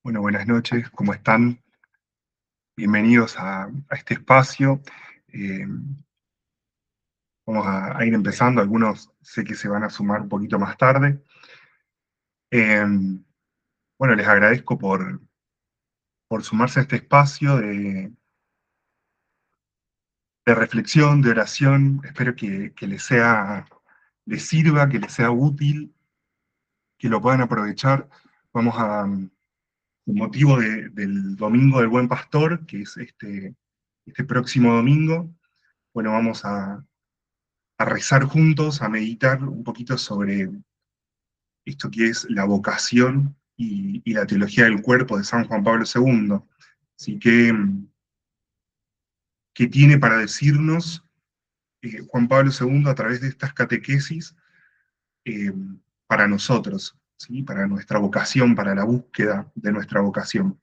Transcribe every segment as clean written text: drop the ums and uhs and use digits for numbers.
Bueno, buenas noches, ¿cómo están? Bienvenidos a este espacio. Eh, vamos a ir empezando, algunos sé que se van a sumar un poquito más tarde. Eh, bueno, les agradezco por sumarse a este espacio de reflexión, de oración. Espero que les sirva, que les sea útil, que lo puedan aprovechar. Vamos con motivo del Domingo del Buen Pastor, que es este próximo domingo. Bueno, vamos a rezar juntos, a meditar un poquito sobre esto que es la vocación y la teología del cuerpo de San Juan Pablo II. Así que, ¿qué tiene para decirnos Juan Pablo II a través de estas catequesis eh, para nosotros, ¿sí? Para nuestra vocación, para la búsqueda de nuestra vocación?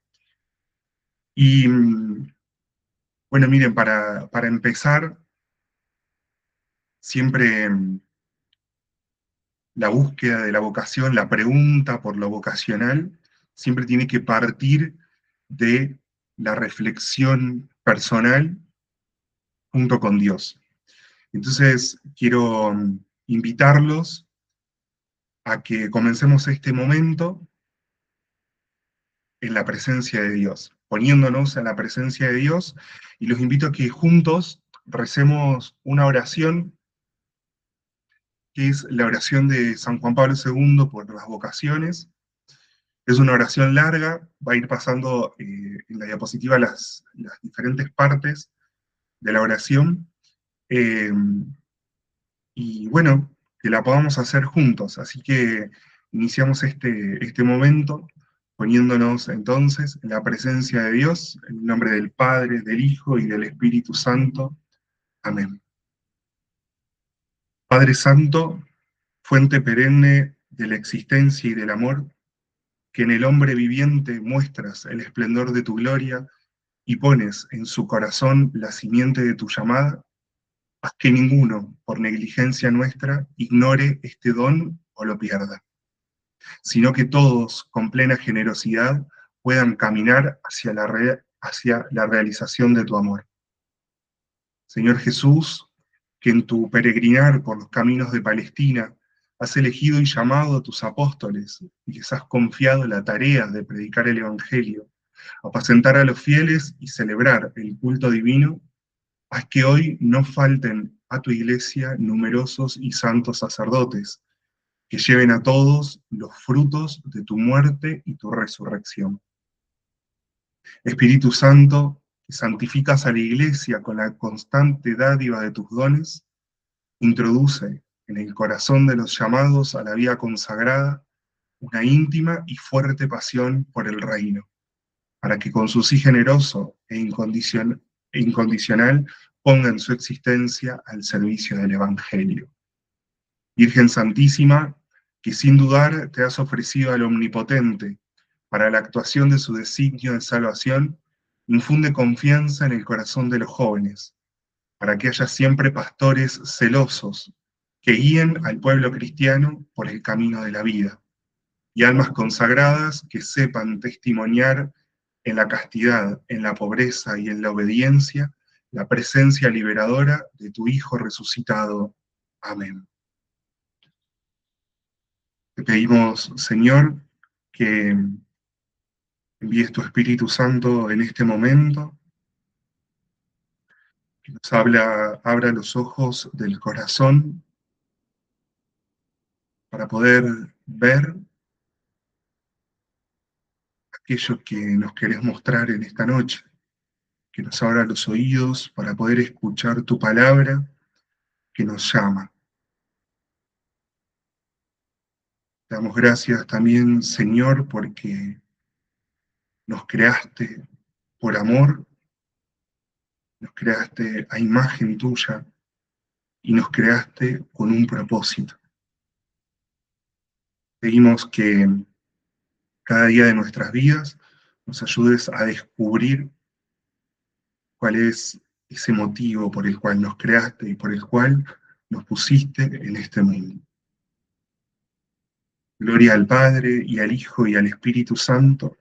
Y bueno, miren, para empezar, siempre la búsqueda de la vocación, la pregunta por lo vocacional, siempre tiene que partir de la reflexión personal junto con Dios. Entonces, quiero invitarlos a que comencemos este momento en la presencia de Dios, poniéndonos en la presencia de Dios, y los invito a que juntos recemos una oración, que es la oración de San Juan Pablo II por las vocaciones. Es una oración larga, va a ir pasando en la diapositiva las diferentes partes de la oración, eh, y bueno, que la podamos hacer juntos. Así que iniciamos este momento poniéndonos entonces en la presencia de Dios, en el nombre del Padre, del Hijo y del Espíritu Santo. Amén. Padre Santo, fuente perenne de la existencia y del amor, que en el hombre viviente muestras el esplendor de tu gloria y pones en su corazón la simiente de tu llamada, haz que ninguno, por negligencia nuestra, ignore este don o lo pierda, sino que todos, con plena generosidad, puedan caminar hacia la realización de tu amor. Señor Jesús, que en tu peregrinar por los caminos de Palestina has elegido y llamado a tus apóstoles y les has confiado la tarea de predicar el Evangelio, apacentar a los fieles y celebrar el culto divino, haz que hoy no falten a tu iglesia numerosos y santos sacerdotes, que lleven a todos los frutos de tu muerte y tu resurrección. Espíritu Santo, que santificas a la iglesia con la constante dádiva de tus dones, introduce en el corazón de los llamados a la vida consagrada una íntima y fuerte pasión por el reino, para que con su sí generoso e incondicional pongan su existencia al servicio del Evangelio. Virgen Santísima, que sin dudar te has ofrecido al Omnipotente para la actuación de su designio de salvación, infunde confianza en el corazón de los jóvenes, para que haya siempre pastores celosos que guíen al pueblo cristiano por el camino de la vida, y almas consagradas que sepan testimoniar en la castidad, en la pobreza y en la obediencia la presencia liberadora de tu Hijo resucitado. Amén. Te pedimos, Señor, que envíes tu Espíritu Santo en este momento, que nos abra los ojos del corazón para poder ver aquello que nos querés mostrar en esta noche, que nos abra los oídos para poder escuchar tu palabra que nos llama. Te damos gracias también, Señor, porque nos creaste por amor, nos creaste a imagen tuya y nos creaste con un propósito. Pedimos que cada día de nuestras vidas nos ayudes a descubrir cuál es ese motivo por el cual nos creaste y por el cual nos pusiste en este mundo. Gloria al Padre, y al Hijo, y al Espíritu Santo,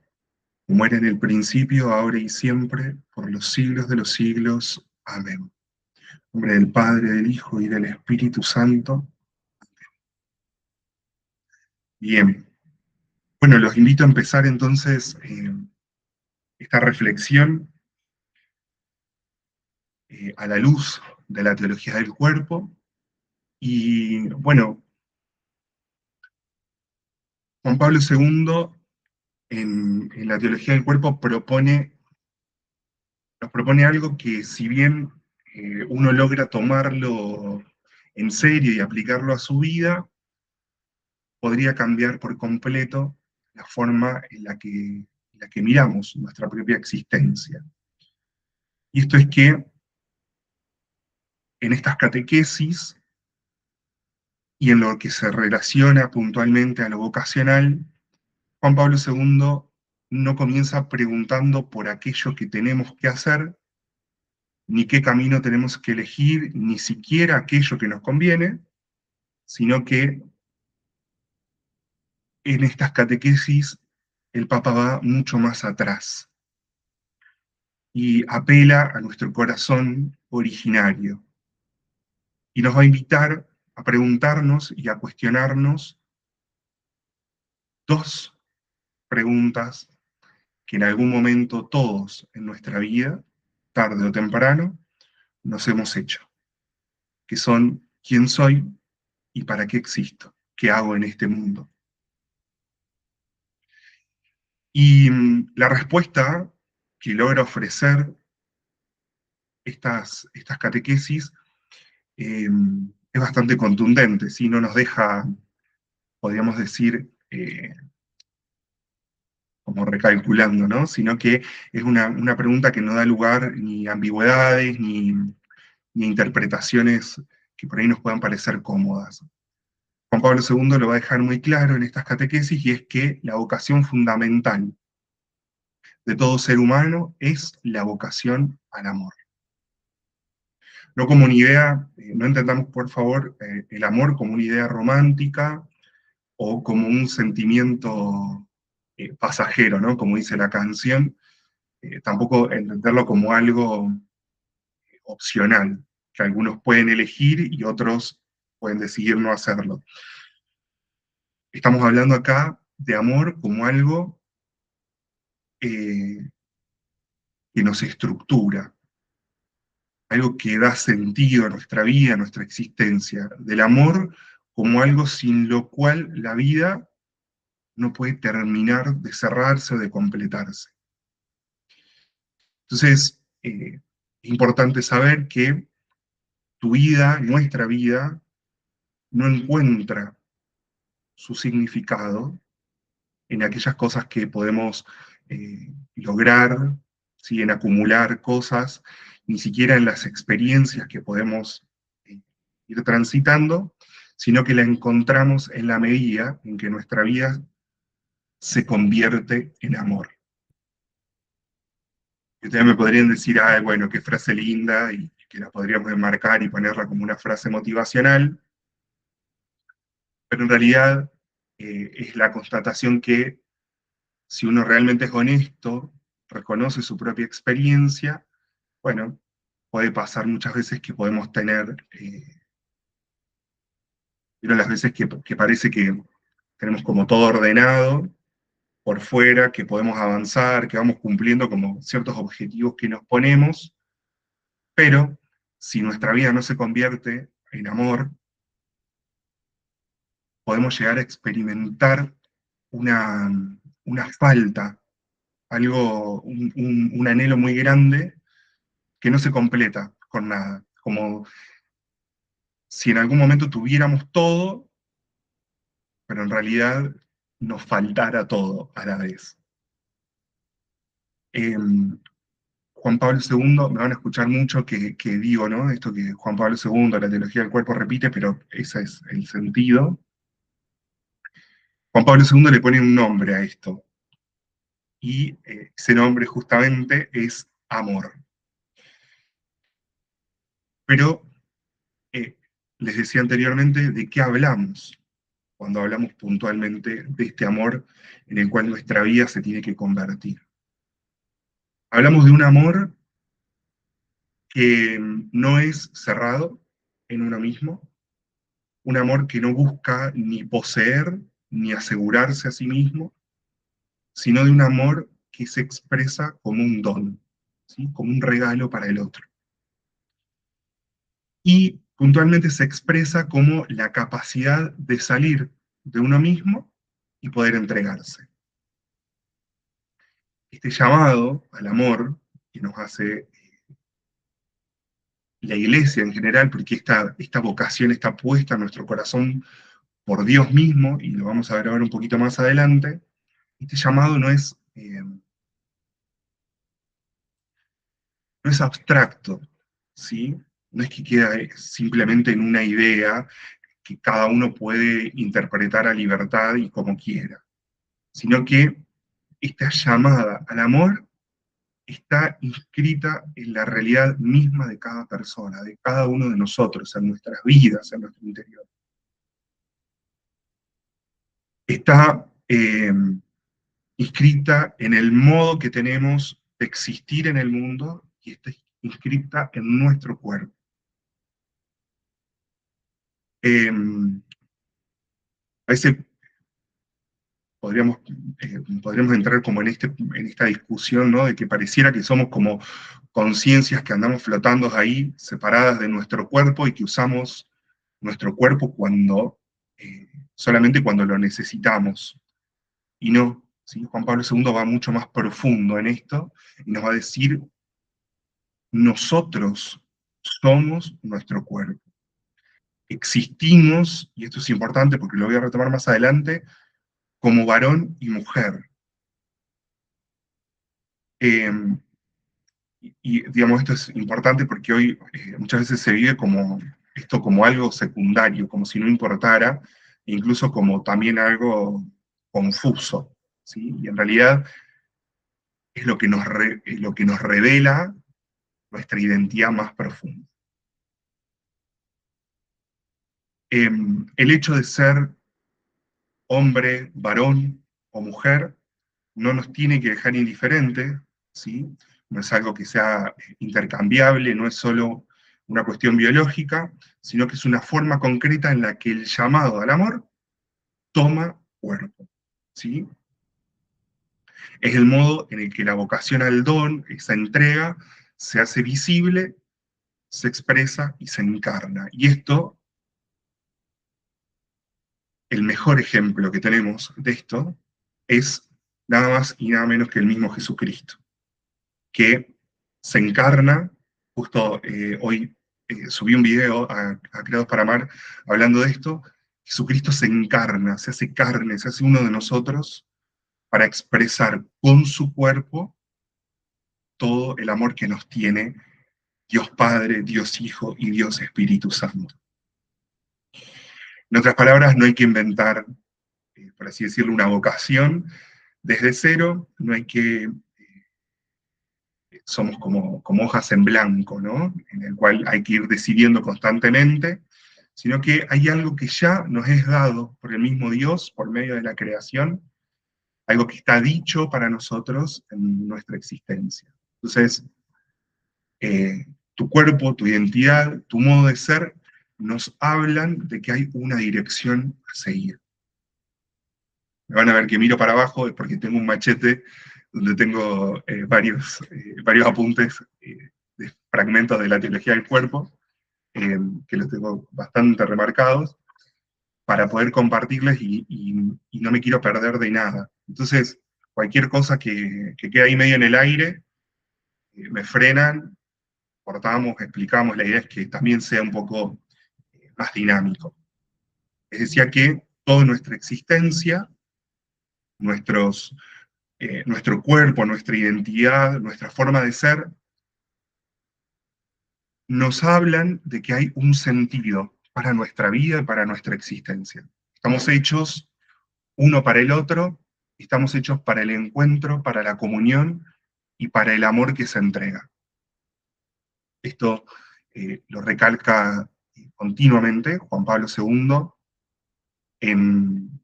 como era en el principio, ahora y siempre, por los siglos de los siglos. Amén. En nombre del Padre, del Hijo y del Espíritu Santo. Bien. Bueno, los invito a empezar entonces esta reflexión a la luz de la teología del cuerpo. Y bueno, Juan Pablo II en la teología del cuerpo nos propone algo que, si bien uno logra tomarlo en serio y aplicarlo a su vida, podría cambiar por completo la forma en la que miramos nuestra propia existencia. Y esto es que en estas catequesis y en lo que se relaciona puntualmente a lo vocacional, Juan Pablo II no comienza preguntando por aquello que tenemos que hacer, ni qué camino tenemos que elegir, ni siquiera aquello que nos conviene, sino que en estas catequesis el Papa va mucho más atrás y apela a nuestro corazón originario y nos va a invitar a preguntarnos y a cuestionarnos dos preguntas que en algún momento todos en nuestra vida, tarde o temprano, nos hemos hecho, que son: ¿quién soy y para qué existo? ¿Qué hago en este mundo? Y la respuesta que logra ofrecer estas catequesis es bastante contundente, ¿sí? No nos deja, podríamos decir, como recalculando, ¿no? Sino que es una pregunta que no da lugar ni a ambigüedades, ni a interpretaciones que por ahí nos puedan parecer cómodas. Juan Pablo II lo va a dejar muy claro en estas catequesis, y es que la vocación fundamental de todo ser humano es la vocación al amor. No como una idea, no entendamos por favor el amor como una idea romántica o como un sentimiento pasajero, ¿no? Como dice la canción, tampoco entenderlo como algo opcional, que algunos pueden elegir y otros pueden decidir no hacerlo. Estamos hablando acá de amor como algo eh, que nos estructura, algo que da sentido a nuestra vida, a nuestra existencia, del amor como algo sin lo cual la vida no puede terminar de cerrarse o de completarse. Entonces, es importante saber que tu vida, nuestra vida, no encuentra su significado en aquellas cosas que podemos lograr, ¿sí? En acumular cosas, ni siquiera en las experiencias que podemos eh, ir transitando, sino que la encontramos en la medida en que nuestra vida se convierte en amor. Y ustedes me podrían decir: ah, bueno, qué frase linda, y que la podríamos enmarcar y ponerla como una frase motivacional, pero en realidad es la constatación que, si uno realmente es honesto, reconoce su propia experiencia, bueno, puede pasar muchas veces que podemos tener, pero las veces que parece que tenemos como todo ordenado por fuera, que podemos avanzar, que vamos cumpliendo como ciertos objetivos que nos ponemos, pero si nuestra vida no se convierte en amor, podemos llegar a experimentar una, una falta, algo, un anhelo muy grande que no se completa con nada, como si en algún momento tuviéramos todo, pero en realidad nos faltara todo a la vez. Eh, Juan Pablo II, me van a escuchar mucho que digo, ¿no? Esto que Juan Pablo II, la teología del cuerpo, repite, pero ese es el sentido. Juan Pablo II le pone un nombre a esto, y ese nombre justamente es amor. Pero eh, les decía anteriormente de qué hablamos cuando hablamos puntualmente de este amor en el cual nuestra vida se tiene que convertir. Hablamos de un amor que no es cerrado en uno mismo, un amor que no busca ni poseer ni asegurarse a sí mismo, sino de un amor que se expresa como un don, ¿sí? Como un regalo para el otro. Y puntualmente se expresa como la capacidad de salir de uno mismo y poder entregarse. Este llamado al amor que nos hace la iglesia en general, porque esta vocación está puesta en nuestro corazón por Dios mismo, y lo vamos a ver ahora un poquito más adelante, este llamado no es abstracto, ¿sí? No es que queda simplemente en una idea que cada uno puede interpretar a libertad y como quiera, sino que esta llamada al amor está inscrita en la realidad misma de cada persona, de cada uno de nosotros, en nuestras vidas, en nuestro interior. Está inscrita en el modo que tenemos de existir en el mundo y está inscrita en nuestro cuerpo. A veces podríamos, podríamos entrar como en esta discusión, ¿no? De que pareciera que somos como conciencias que andamos flotando ahí, separadas de nuestro cuerpo y que usamos nuestro cuerpo solamente cuando lo necesitamos. Y no, ¿sí? Juan Pablo II va mucho más profundo en esto y nos va a decir, nosotros somos nuestro cuerpo. Existimos, y esto es importante porque lo voy a retomar más adelante, como varón y mujer. Eh, digamos, esto es importante porque hoy muchas veces se vive como esto como algo secundario, como si no importara, incluso como también algo confuso, ¿sí? Y en realidad es es lo que nos revela nuestra identidad más profunda. El hecho de ser hombre, varón o mujer no nos tiene que dejar indiferentes, ¿sí? No es algo que sea intercambiable, no es solo una cuestión biológica, sino que es una forma concreta en la que el llamado al amor toma cuerpo, ¿sí? Es el modo en el que la vocación al don, esa entrega, se hace visible, se expresa y se encarna. Y esto, el mejor ejemplo que tenemos de esto, es nada más y nada menos que el mismo Jesucristo, que se encarna, justo hoy subí un video a Creados para Amar hablando de esto. Jesucristo se encarna, se hace carne, se hace uno de nosotros para expresar con su cuerpo todo el amor que nos tiene Dios Padre, Dios Hijo y Dios Espíritu Santo. En otras palabras, no hay que inventar, por así decirlo, una vocación desde cero, no hay que somos como hojas en blanco, ¿no? En el cual hay que ir decidiendo constantemente, sino que hay algo que ya nos es dado por el mismo Dios, por medio de la creación, algo que está dicho para nosotros en nuestra existencia. Entonces, tu cuerpo, tu identidad, tu modo de ser, nos hablan de que hay una dirección a seguir. Me van a ver que miro para abajo, es porque tengo un machete donde tengo varios apuntes de fragmentos de la teología del cuerpo, que los tengo bastante remarcados, para poder compartirles y no me quiero perder de nada. Entonces, cualquier cosa que quede ahí medio en el aire, me frenan, cortamos, explicamos, la idea es que también sea un poco más dinámico. Les decía que toda nuestra existencia, nuestros nuestro cuerpo, nuestra identidad, nuestra forma de ser, nos hablan de que hay un sentido para nuestra vida y para nuestra existencia. Estamos hechos uno para el otro, estamos hechos para el encuentro, para la comunión y para el amor que se entrega. Esto lo recalca continuamente Juan Pablo II en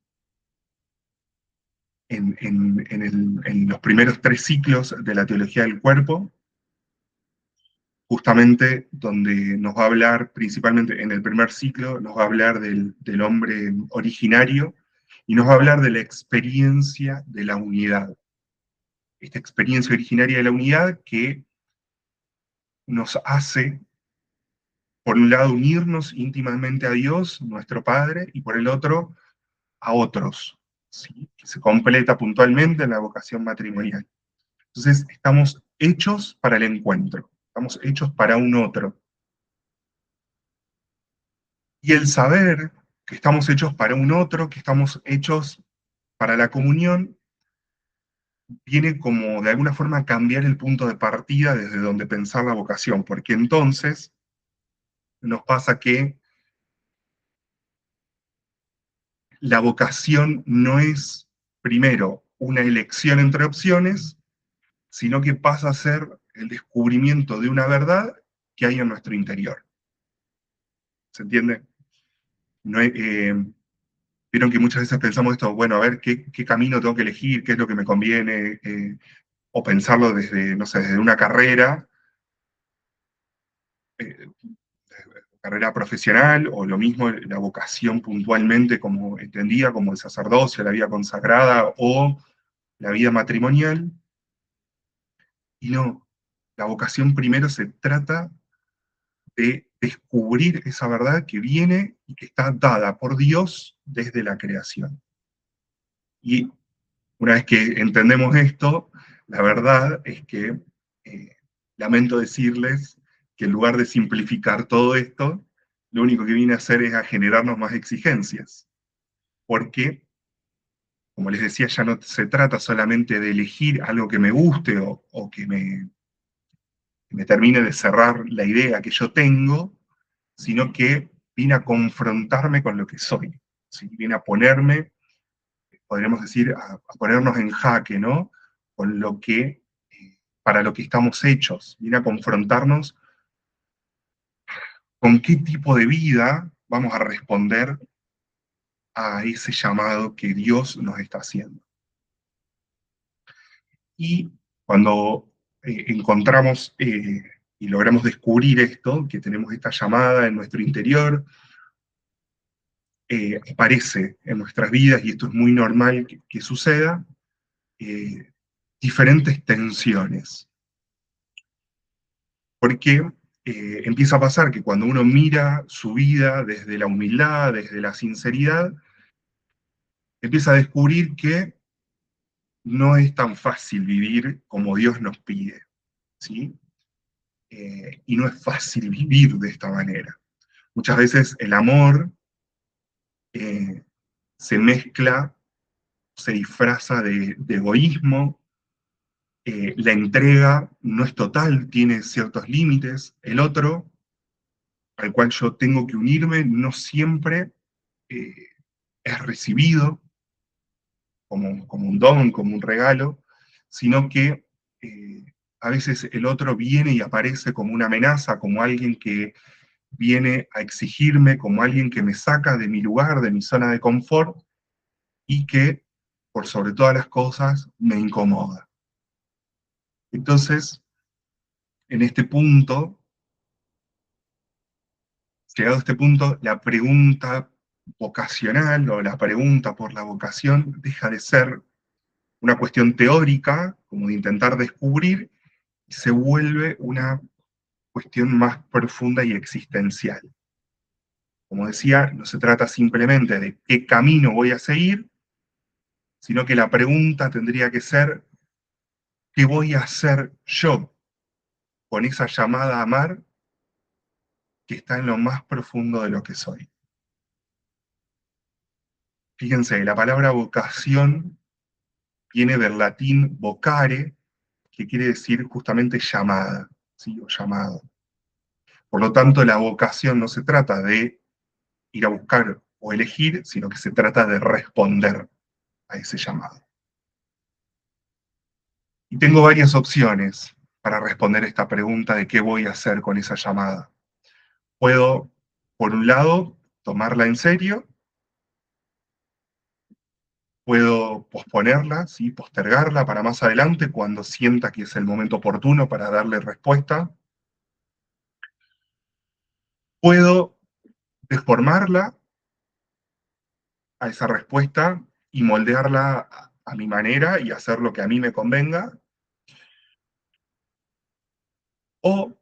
en los primeros 3 ciclos de la teología del cuerpo, justamente donde nos va a hablar, principalmente en el primer ciclo, nos va a hablar del hombre originario y nos va a hablar de la experiencia de la unidad. Esta experiencia originaria de la unidad que nos hace, por un lado, unirnos íntimamente a Dios, nuestro Padre, y por el otro, a otros, ¿sí? Que se completa puntualmente en la vocación matrimonial. Entonces, estamos hechos para el encuentro, estamos hechos para un otro. Y el saber que estamos hechos para un otro, que estamos hechos para la comunión, viene como de alguna forma a cambiar el punto de partida desde donde pensar la vocación, porque entonces nos pasa que la vocación no es primero una elección entre opciones, sino que pasa a ser el descubrimiento de una verdad que hay en nuestro interior. ¿Se entiende? No es, vieron que muchas veces pensamos esto, bueno, a ver qué camino tengo que elegir, qué es lo que me conviene, o pensarlo desde, no sé, desde una carrera, eh, carrera profesional, o lo mismo la vocación puntualmente como entendida, como el sacerdocio, la vida consagrada, o la vida matrimonial. Y no, la vocación primero se trata de descubrir esa verdad que viene y que está dada por Dios desde la creación. Y una vez que entendemos esto, la verdad es que lamento decirles que en lugar de simplificar todo esto, lo único que viene a hacer es a generarnos más exigencias. Porque, como les decía, ya no se trata solamente de elegir algo que me guste o que me termine de cerrar la idea que yo tengo, sino que viene a confrontarme con lo que soy, ¿sí? Viene a ponerme, podríamos decir, a ponernos en jaque, ¿no? Con lo que, para lo que estamos hechos, viene a confrontarnos con qué tipo de vida vamos a responder a ese llamado que Dios nos está haciendo. Y cuando encontramos y logramos descubrir esto, que tenemos esta llamada en nuestro interior, aparece en nuestras vidas, y esto es muy normal que suceda, diferentes tensiones. Porque empieza a pasar que cuando uno mira su vida desde la humildad, desde la sinceridad, empieza a descubrir que no es tan fácil vivir como Dios nos pide, ¿sí? Y no es fácil vivir de esta manera. Muchas veces el amor eh, se mezcla, se disfraza de egoísmo, la entrega no es total, tiene ciertos límites, el otro, al cual yo tengo que unirme, no siempre eh, es recibido como un don, como un regalo, sino que eh, a veces el otro viene y aparece como una amenaza, como alguien que viene a exigirme, como alguien que me saca de mi lugar, de mi zona de confort, y que, por sobre todas las cosas, me incomoda. Entonces, en este punto, llegado a este punto, la pregunta vocacional o la pregunta por la vocación deja de ser una cuestión teórica, como de intentar descubrir, y se vuelve una cuestión más profunda y existencial. Como decía, no se trata simplemente de qué camino voy a seguir, sino que la pregunta tendría que ser, ¿qué voy a hacer yo con esa llamada a amar que está en lo más profundo de lo que soy? Fíjense, la palabra vocación viene del latín vocare, que quiere decir justamente llamada, ¿sí? O llamado. Por lo tanto, la vocación no se trata de ir a buscar o elegir, sino que se trata de responder a ese llamado. Y tengo varias opciones para responder esta pregunta de qué voy a hacer con esa llamada. Puedo, por un lado, tomarla en serio, Puedo posponerla, ¿sí? Postergarla para más adelante cuando sienta que es el momento oportuno para darle respuesta. Puedo deformarla a esa respuesta y moldearla a mi manera y hacer lo que a mí me convenga. O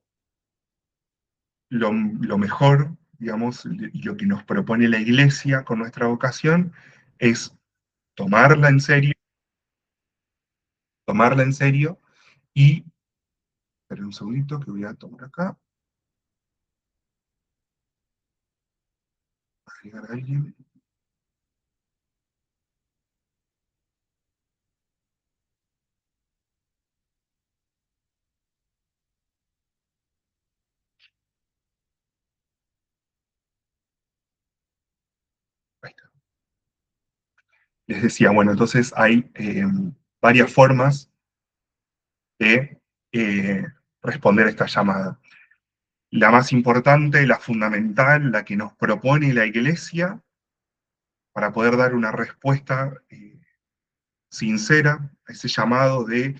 lo mejor, digamos, y lo que nos propone la Iglesia con nuestra vocación es tomarla en serio, tomarla en serio y, espera un segundito que voy a tomar acá, agregar a alguien, ahí está. Les decía, bueno, entonces hay varias formas de responder a esta llamada. La más importante, la fundamental, la que nos propone la Iglesia para poder dar una respuesta sincera a ese llamado de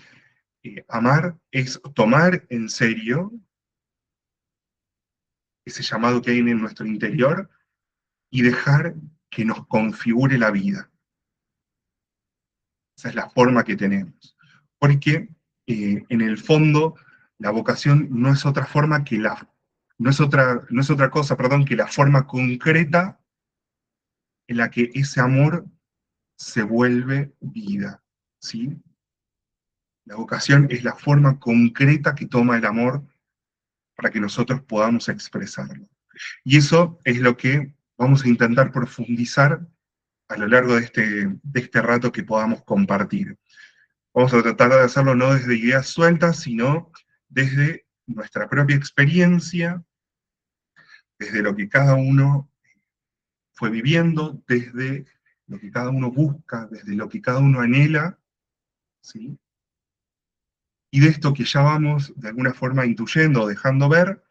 amar, es tomar en serio ese llamado que hay en nuestro interior y dejar que nos configure la vida. Esa es la forma que tenemos. Porque en el fondo la vocación no es otra forma que no es otra cosa, perdón, que la forma concreta en la que ese amor se vuelve vida, ¿sí? La vocación es la forma concreta que toma el amor para que nosotros podamos expresarlo. Y eso es lo que vamos a intentar profundizar a lo largo de este rato que podamos compartir. Vamos a tratar de hacerlo no desde ideas sueltas, sino desde nuestra propia experiencia, desde lo que cada uno fue viviendo, desde lo que cada uno busca, desde lo que cada uno anhela, ¿sí? Y de esto que ya vamos de alguna forma intuyendo o dejando ver,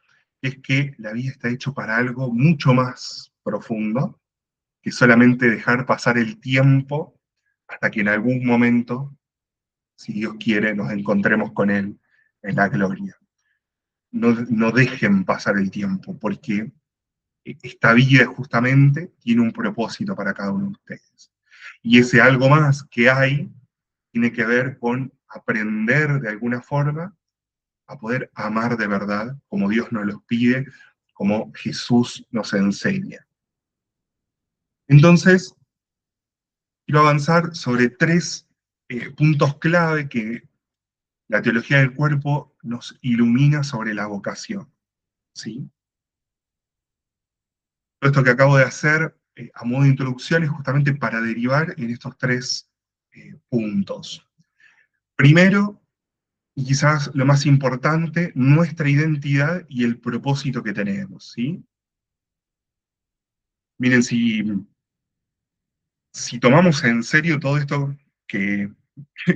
es que la vida está hecho para algo mucho más profundo que solamente dejar pasar el tiempo hasta que en algún momento, si Dios quiere, nos encontremos con Él en la gloria. No, no dejen pasar el tiempo, porque esta vida justamente tiene un propósito para cada uno de ustedes. Y ese algo más que hay tiene que ver con aprender de alguna forma a poder amar de verdad, como Dios nos los pide, como Jesús nos enseña. Entonces, quiero avanzar sobre tres puntos clave que la teología del cuerpo nos ilumina sobre la vocación, ¿sí? Todo esto que acabo de hacer a modo de introducción es justamente para derivar en estos tres puntos. Primero, y quizás lo más importante, nuestra identidad y el propósito que tenemos, ¿sí? Miren, si tomamos en serio todo esto que,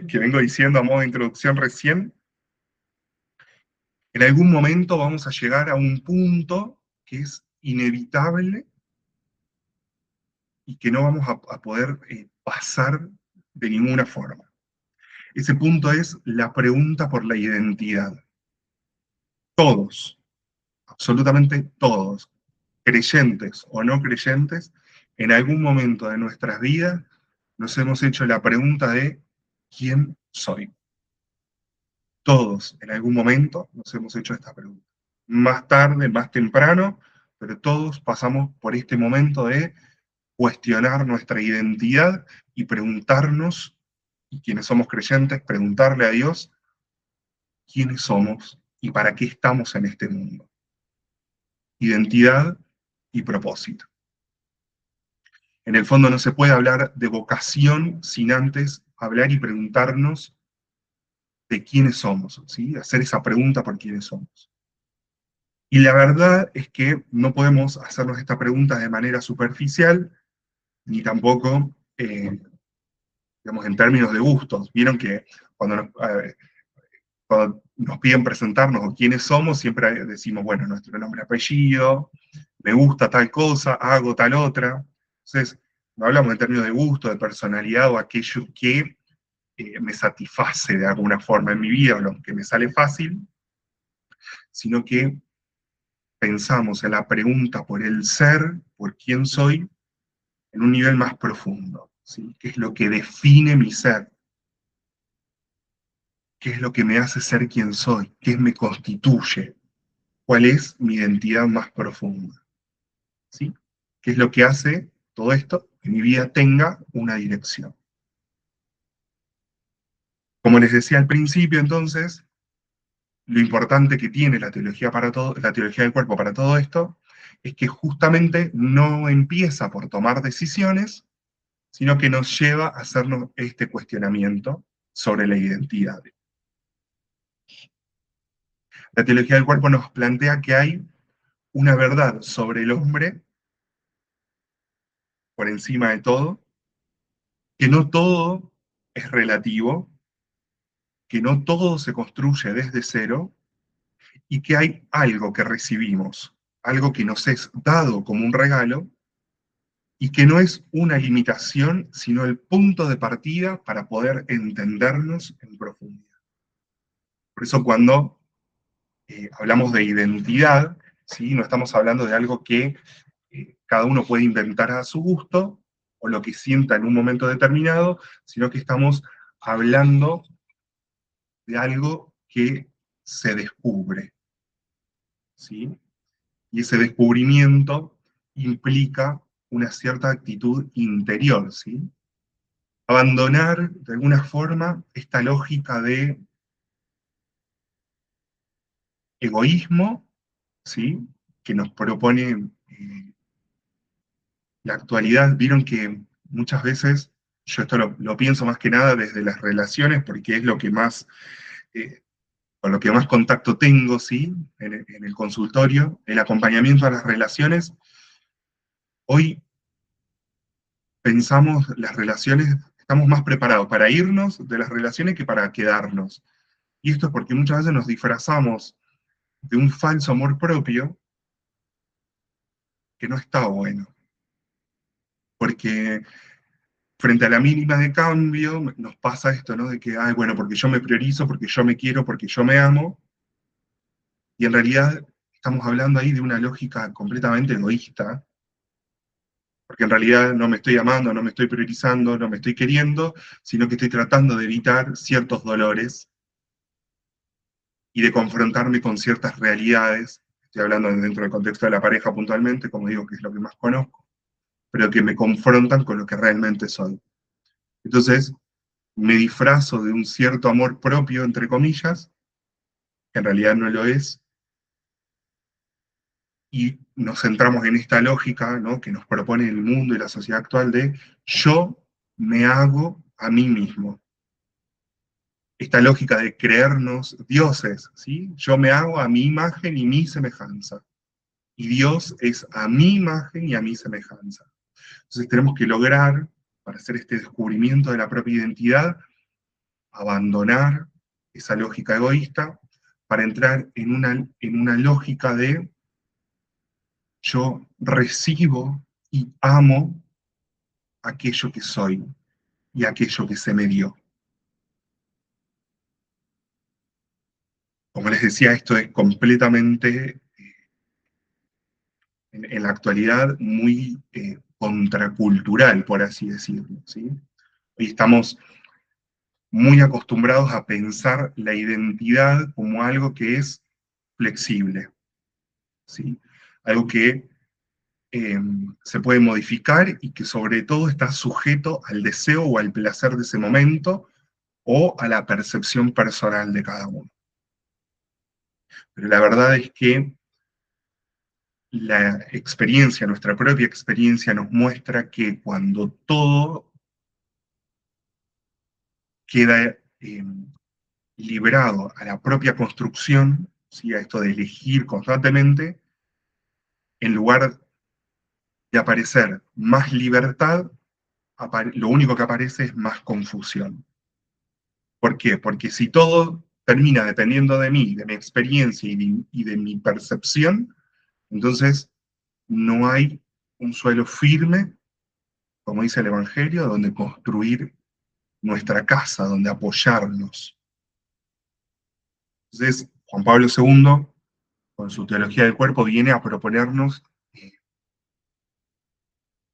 que vengo diciendo a modo de introducción recién, en algún momento vamos a llegar a un punto que es inevitable y que no vamos a poder pasar de ninguna forma. Ese punto es la pregunta por la identidad. Todos, absolutamente todos, creyentes o no creyentes, en algún momento de nuestras vidas nos hemos hecho la pregunta de ¿quién soy? Todos en algún momento nos hemos hecho esta pregunta. Más tarde, más temprano, pero todos pasamos por este momento de cuestionar nuestra identidad y preguntarnos, y quienes somos creyentes, preguntarle a Dios quiénes somos y para qué estamos en este mundo. Identidad y propósito. En el fondo no se puede hablar de vocación sin antes hablar y preguntarnos de quiénes somos, ¿sí? Hacer esa pregunta por quiénes somos. Y la verdad es que no podemos hacernos esta pregunta de manera superficial, ni tampoco, digamos, en términos de gustos. Vieron que cuando nos piden presentarnos o quiénes somos, siempre decimos, bueno, nuestro nombre, apellido, me gusta tal cosa, hago tal otra. Entonces, No hablamos en términos de gusto, de personalidad o aquello que me satisface de alguna forma en mi vida o lo que me sale fácil, sino que pensamos en la pregunta por el ser, por quién soy, en un nivel más profundo, ¿sí? ¿Qué es lo que define mi ser? ¿Qué es lo que me hace ser quien soy? ¿Qué me constituye? ¿Cuál es mi identidad más profunda? ¿Sí? ¿Qué es lo que hace todo esto? Que mi vida tenga una dirección. Como les decía al principio, entonces, lo importante que tiene la teología, la teología del cuerpo para todo esto es que justamente no empieza por tomar decisiones, sino que nos lleva a hacernos este cuestionamiento sobre la identidad. La teología del cuerpo nos plantea que hay una verdad sobre el hombre por encima de todo, que no todo es relativo, que no todo se construye desde cero y que hay algo que recibimos, algo que nos es dado como un regalo y que no es una limitación, sino el punto de partida para poder entendernos en profundidad. Por eso cuando hablamos de identidad, ¿sí? No estamos hablando de algo que cada uno puede inventar a su gusto o lo que sienta en un momento determinado, sino que estamos hablando de algo que se descubre, ¿sí? Y ese descubrimiento implica una cierta actitud interior, ¿sí? Abandonar de alguna forma esta lógica de egoísmo, ¿sí? Que nos propone la actualidad. Vieron que muchas veces, yo esto lo pienso más que nada desde las relaciones, porque es lo que más, eh, con lo que más contacto tengo, ¿sí? En el consultorio, el acompañamiento a las relaciones. Hoy pensamos las relaciones, estamos más preparados para irnos de las relaciones que para quedarnos. Y esto es porque muchas veces nos disfrazamos de un falso amor propio que no está bueno. Porque frente a la mínima de cambio nos pasa esto, ¿no? De que, ay, bueno, porque yo me priorizo, porque yo me quiero, porque yo me amo. Y en realidad estamos hablando ahí de una lógica completamente egoísta, porque en realidad no me estoy amando, no me estoy priorizando, no me estoy queriendo, sino que estoy tratando de evitar ciertos dolores y de confrontarme con ciertas realidades. Estoy hablando dentro del contexto de la pareja puntualmente, como digo, que es lo que más conozco, pero que me confrontan con lo que realmente soy. Entonces, me disfrazo de un cierto amor propio, entre comillas, que en realidad no lo es, y nos centramos en esta lógica, ¿no? Que nos propone el mundo y la sociedad actual de yo me hago a mí mismo. Esta lógica de creernos dioses, ¿sí? Yo me hago a mi imagen y mi semejanza. Y Dios es a mi imagen y a mi semejanza. Entonces tenemos que lograr, para hacer este descubrimiento de la propia identidad, abandonar esa lógica egoísta para entrar en una lógica de yo recibo y amo aquello que soy y aquello que se me dio. Como les decía, esto es completamente, en la actualidad, muy contracultural, por así decirlo, ¿sí? Hoy estamos muy acostumbrados a pensar la identidad como algo que es flexible, ¿sí? Algo que eh, se puede modificar y que sobre todo está sujeto al deseo o al placer de ese momento o a la percepción personal de cada uno. Pero la verdad es que la experiencia, nuestra propia experiencia nos muestra que cuando todo queda liberado a la propia construcción, ¿sí? A esto de elegir constantemente, en lugar de aparecer más libertad, lo único que aparece es más confusión. ¿Por qué? Porque si todo termina dependiendo de mí, de mi experiencia y de mi percepción, entonces no hay un suelo firme como dice el Evangelio, donde construir nuestra casa, donde apoyarnos. Entonces, Juan Pablo II, con su teología del cuerpo, viene a proponernos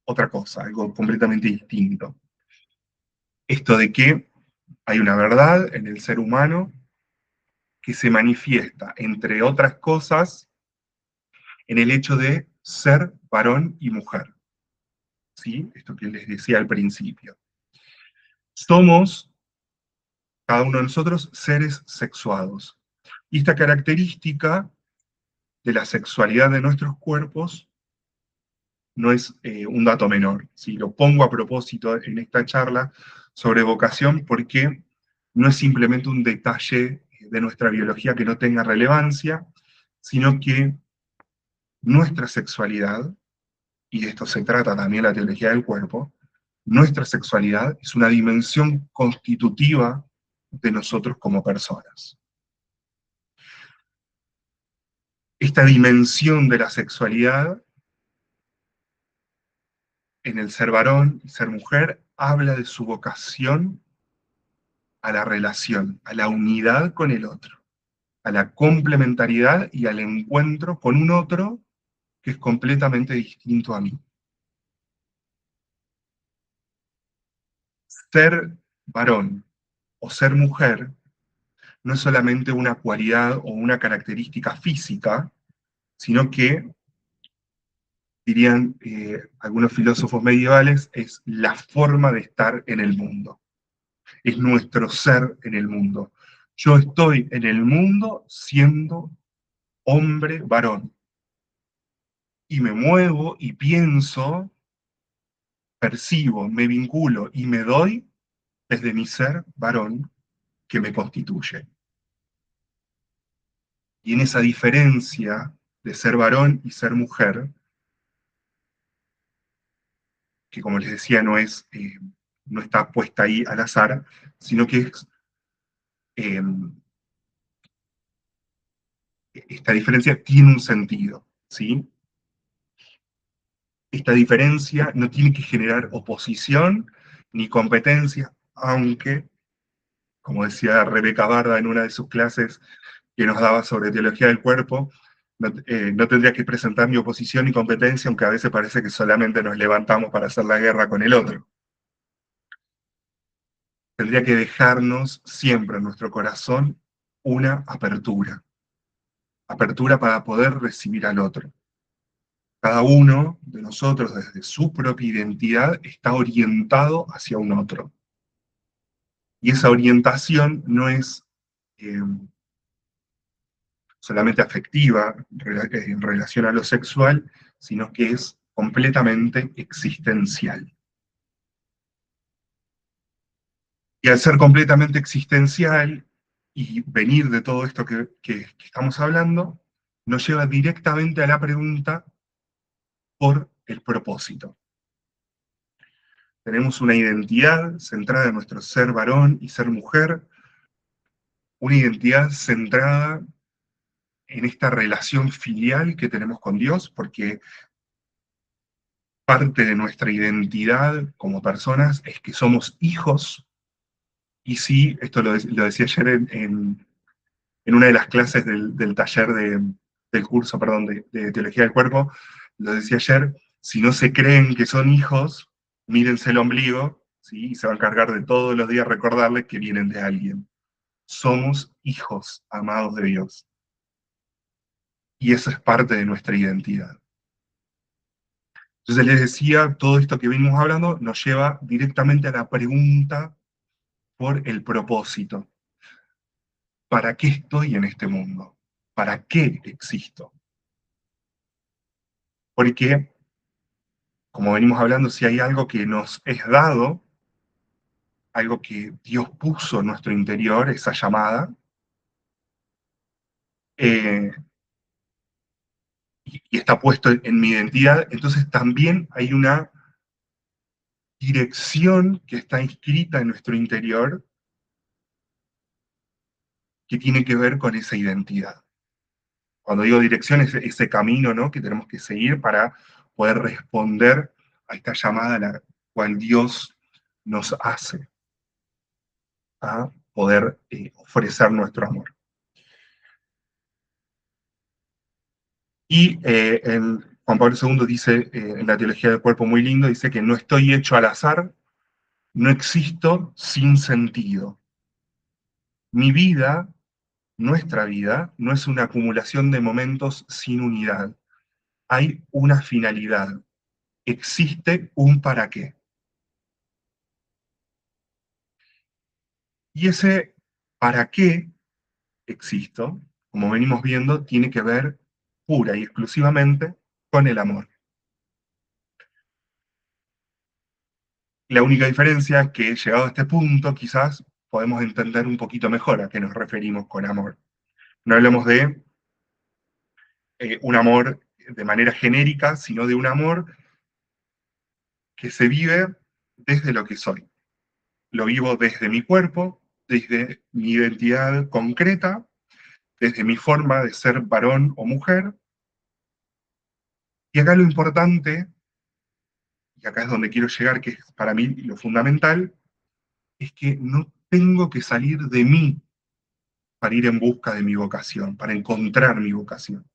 otra cosa, algo completamente distinto. Esto de que hay una verdad en el ser humano que se manifiesta, entre otras cosas, en el hecho de ser varón y mujer. ¿Sí? Esto que les decía al principio. Somos, cada uno de nosotros, seres sexuados. Y esta característica de la sexualidad de nuestros cuerpos no es un dato menor. ¿Sí? Lo pongo a propósito en esta charla sobre vocación porque no es simplemente un detalle de nuestra biología que no tenga relevancia, sino que nuestra sexualidad, y de esto se trata también la teología del cuerpo, nuestra sexualidad es una dimensión constitutiva de nosotros como personas. Esta dimensión de la sexualidad en el ser varón y ser mujer habla de su vocación a la relación, a la unidad con el otro, a la complementariedad y al encuentro con un otro que es completamente distinto a mí. Ser varón o ser mujer no es solamente una cualidad o una característica física, sino que, dirían algunos filósofos medievales, es la forma de estar en el mundo, es nuestro ser en el mundo. Yo estoy en el mundo siendo hombre varón, y me muevo y pienso, percibo, me vinculo y me doy desde mi ser varón que me constituye. Y en esa diferencia de ser varón y ser mujer, que como les decía no está puesta ahí al azar, sino que eh, esta diferencia tiene un sentido, ¿sí? Esta diferencia no tiene que generar oposición ni competencia, aunque, como decía Rebeca Barda en una de sus clases que nos daba sobre teología del cuerpo, no tendría que presentar ni oposición ni competencia, aunque a veces parece que solamente nos levantamos para hacer la guerra con el otro. Tendría que dejarnos siempre en nuestro corazón una apertura, apertura para poder recibir al otro. Cada uno de nosotros, desde su propia identidad, está orientado hacia un otro. Y esa orientación no es eh, solamente afectiva en relación a lo sexual, sino que es completamente existencial. Y al ser completamente existencial y venir de todo esto que estamos hablando, nos lleva directamente a la pregunta por el propósito. Tenemos una identidad centrada en nuestro ser varón y ser mujer, una identidad centrada en esta relación filial que tenemos con Dios, porque parte de nuestra identidad como personas es que somos hijos, y sí, esto lo decía ayer en una de las clases del taller del curso, perdón, de Teología del Cuerpo, lo decía ayer, si no se creen que son hijos, mírense el ombligo, ¿sí? Y se van a encargar de todos los días recordarles que vienen de alguien. Somos hijos amados de Dios. Y eso es parte de nuestra identidad. Entonces les decía, todo esto que venimos hablando nos lleva directamente a la pregunta por el propósito. ¿Para qué estoy en este mundo? ¿Para qué existo? Porque, como venimos hablando, si hay algo que nos es dado, algo que Dios puso en nuestro interior, esa llamada, eh, y está puesto en mi identidad, entonces también hay una dirección que está inscrita en nuestro interior que tiene que ver con esa identidad. Cuando digo dirección, es ese camino, ¿no?, que tenemos que seguir para poder responder a esta llamada cual Dios nos hace a poder ofrecer nuestro amor. Y Juan Pablo II dice, en la teología del cuerpo muy lindo, dice que no estoy hecho al azar, no existo sin sentido. Mi vida, nuestra vida, no es una acumulación de momentos sin unidad. Hay una finalidad, existe un para qué. Y ese para qué existo, como venimos viendo, tiene que ver pura y exclusivamente con el amor. La única diferencia es que llegado a este punto quizás podemos entender un poquito mejor a qué nos referimos con amor. No hablamos de un amor de manera genérica, sino de un amor que se vive desde lo que soy. Lo vivo desde mi cuerpo, desde mi identidad concreta, desde mi forma de ser varón o mujer. Y acá lo importante, y acá es donde quiero llegar, que es para mí lo fundamental, es que no tengo que salir de mí para ir en busca de mi vocación, para encontrar mi vocación.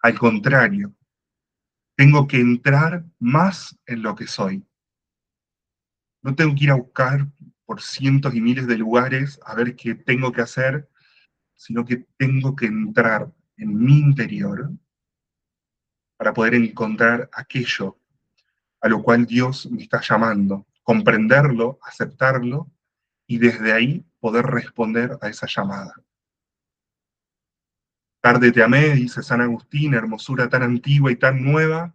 Al contrario, tengo que entrar más en lo que soy. No tengo que ir a buscar por cientos y miles de lugares a ver qué tengo que hacer, sino que tengo que entrar en mi interior para poder encontrar aquello a lo cual Dios me está llamando, comprenderlo, aceptarlo y desde ahí poder responder a esa llamada. Tarde te amé, dice San Agustín, hermosura tan antigua y tan nueva,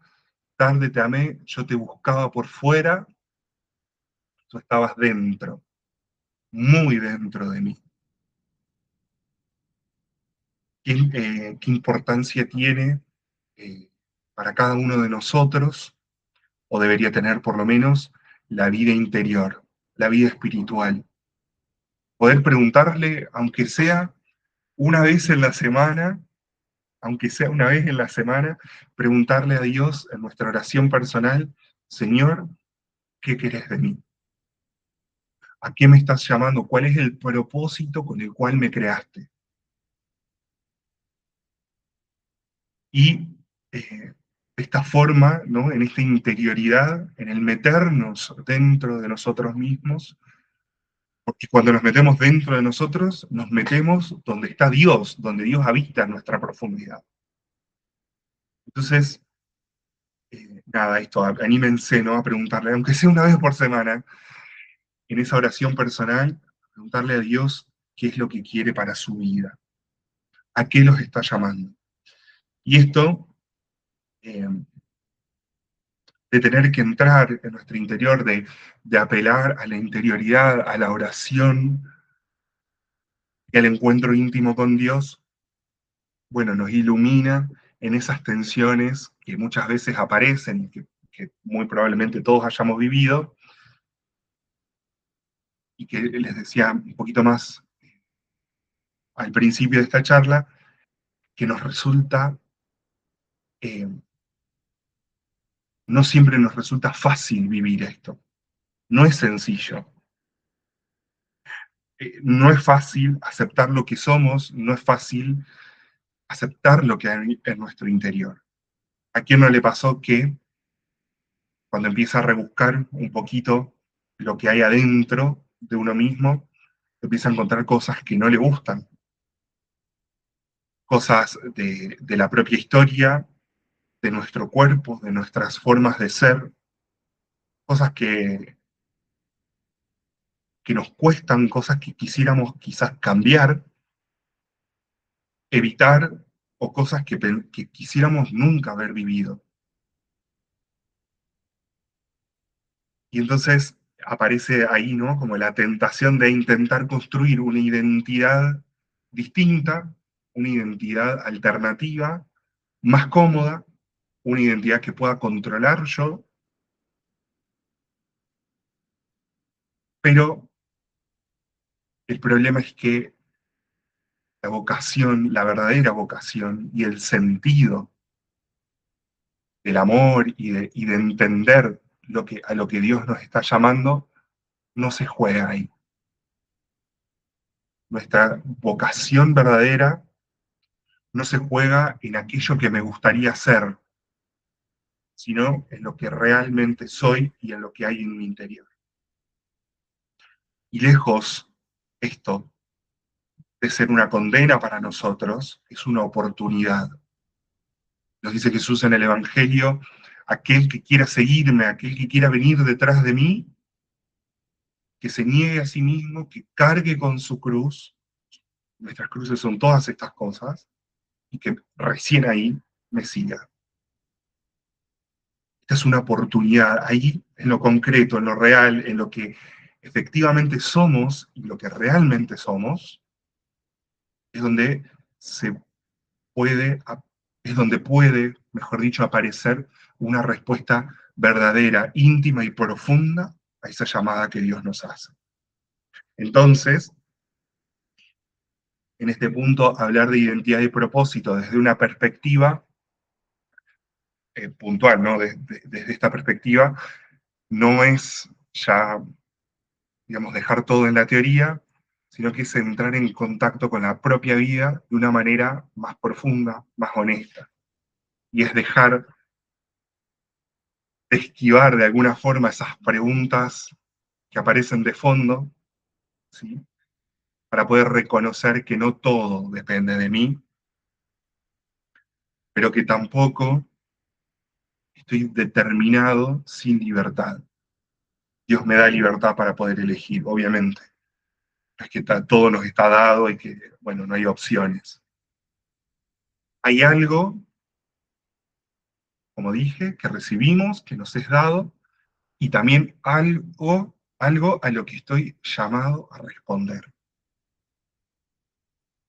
tarde te amé, yo te buscaba por fuera, tú estabas dentro, muy dentro de mí. ¿Qué importancia tiene para cada uno de nosotros, o debería tener por lo menos, la vida interior, la vida espiritual? Poder preguntarle, aunque sea una vez en la semana, aunque sea una vez en la semana, preguntarle a Dios en nuestra oración personal, Señor, ¿qué querés de mí? ¿A qué me estás llamando? ¿Cuál es el propósito con el cual me creaste? Y de esta forma, ¿no? En esta interioridad, en el meternos dentro de nosotros mismos, porque cuando nos metemos dentro de nosotros, nos metemos donde está Dios, donde Dios habita en nuestra profundidad. Entonces, nada, esto, anímense, ¿no? A preguntarle, aunque sea una vez por semana, en esa oración personal, preguntarle a Dios qué es lo que quiere para su vida, a qué los está llamando. Y esto, eh, de tener que entrar en nuestro interior, de apelar a la interioridad, a la oración y al encuentro íntimo con Dios, bueno, nos ilumina en esas tensiones que muchas veces aparecen y que muy probablemente todos hayamos vivido, y que les decía un poquito más al principio de esta charla, que nos resulta, eh, no siempre nos resulta fácil vivir esto. No es sencillo. No es fácil aceptar lo que somos, no es fácil aceptar lo que hay en nuestro interior. ¿A quién no le pasó que cuando empieza a rebuscar un poquito lo que hay adentro de uno mismo, empieza a encontrar cosas que no le gustan, cosas de la propia historia, de nuestro cuerpo, de nuestras formas de ser, cosas que nos cuestan, cosas que quisiéramos quizás cambiar, evitar, o cosas que quisiéramos nunca haber vivido? Y entonces aparece ahí, ¿no? Como la tentación de intentar construir una identidad distinta, una identidad alternativa, más cómoda, una identidad que pueda controlar yo, pero el problema es que la vocación, la verdadera vocación y el sentido del amor y de entender a lo que Dios nos está llamando, no se juega ahí. Nuestra vocación verdadera no se juega en aquello que me gustaría ser, sino en lo que realmente soy y en lo que hay en mi interior. Y lejos esto de ser una condena para nosotros, es una oportunidad. Nos dice Jesús en el Evangelio, aquel que quiera seguirme, aquel que quiera venir detrás de mí, que se niegue a sí mismo, que cargue con su cruz. Nuestras cruces son todas estas cosas, y que recién ahí me siga. Esta es una oportunidad, ahí en lo concreto, en lo real, en lo que efectivamente somos y lo que realmente somos, es donde se puede, es donde puede, mejor dicho, aparecer una respuesta verdadera, íntima y profunda a esa llamada que Dios nos hace. Entonces, en este punto, hablar de identidad y propósito desde una perspectiva puntual, ¿no? Desde esta perspectiva, no es ya, digamos, dejar todo en la teoría, sino que es entrar en contacto con la propia vida de una manera más profunda, más honesta. Y es dejar de esquivar de alguna forma esas preguntas que aparecen de fondo, ¿sí? Para poder reconocer que no todo depende de mí, pero que tampoco estoy determinado sin libertad. Dios me da libertad para poder elegir, obviamente. No es que todo nos está dado y que, bueno, no hay opciones. Hay algo, como dije, que recibimos, que nos es dado, y también algo a lo que estoy llamado a responder.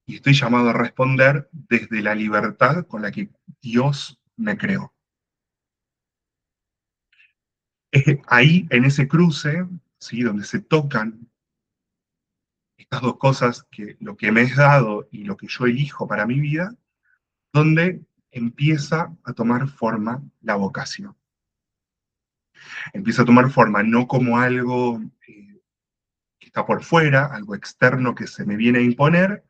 Y estoy llamado a responder desde la libertad con la que Dios me creó. Es ahí, en ese cruce, ¿sí? Donde se tocan estas dos cosas, que lo que me es dado y lo que yo elijo para mi vida, donde empieza a tomar forma la vocación. Empieza a tomar forma no como algo que está por fuera, algo externo que se me viene a imponer,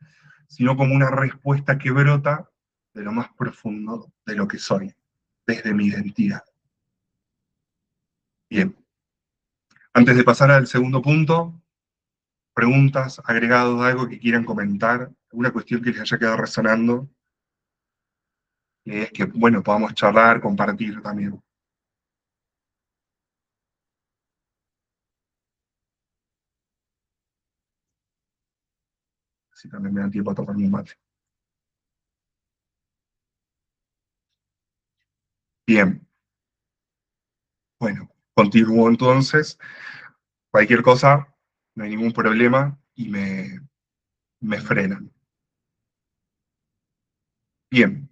sino como una respuesta que brota de lo más profundo de lo que soy, desde mi identidad. Bien, antes de pasar al segundo punto, preguntas, agregados, algo que quieran comentar, alguna cuestión que les haya quedado resonando, es que, bueno, podamos charlar, compartir también. Así también me dan tiempo a tomar un mate. Bien, bueno, continúo entonces. Cualquier cosa, no hay ningún problema y me frenan. Bien,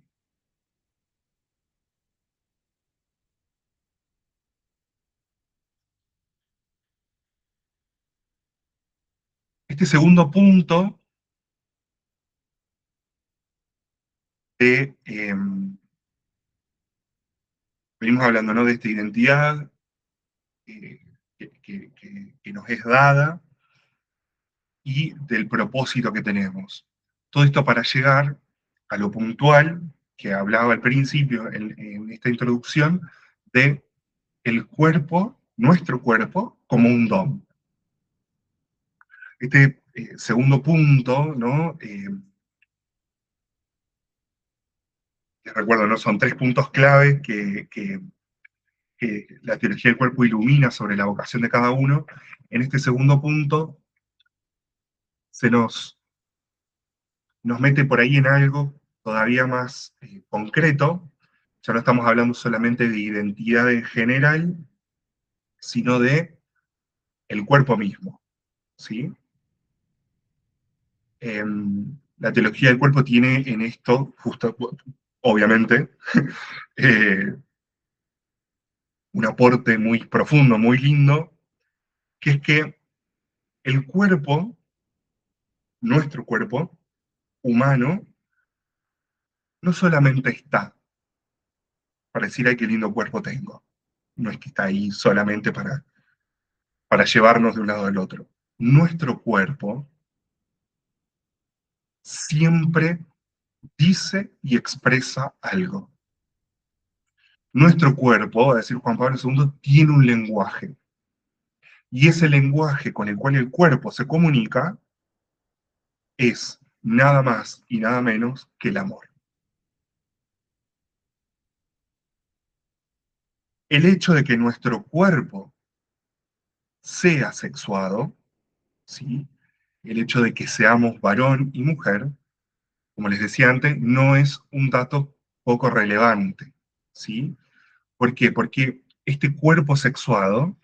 este segundo punto de, venimos hablando, ¿no? De esta identidad eh, que nos es dada y del propósito que tenemos. Todo esto para llegar a lo puntual que hablaba al principio en esta introducción de el cuerpo, nuestro cuerpo, como un don. Este segundo punto, ¿no? Les recuerdo, ¿no? Son tres puntos clave que la teología del cuerpo ilumina sobre la vocación de cada uno. En este segundo punto se nos mete por ahí en algo todavía más concreto. Ya no estamos hablando solamente de identidad en general, sino de el cuerpo mismo, ¿sí? La teología del cuerpo tiene en esto, justo, obviamente, eh, un aporte muy profundo, muy lindo, que es que el cuerpo, nuestro cuerpo humano, no solamente está para decir, ay, qué lindo cuerpo tengo. no es que está ahí solamente para llevarnos de un lado al otro. Nuestro cuerpo siempre dice y expresa algo. Nuestro cuerpo, va a decir Juan Pablo II, tiene un lenguaje. Y ese lenguaje con el cual el cuerpo se comunica es nada más y nada menos que el amor. El hecho de que nuestro cuerpo sea sexuado, ¿sí? El hecho de que seamos varón y mujer, como les decía antes, no es un dato poco relevante, ¿sí? ¿Por qué? Porque este cuerpo sexuado,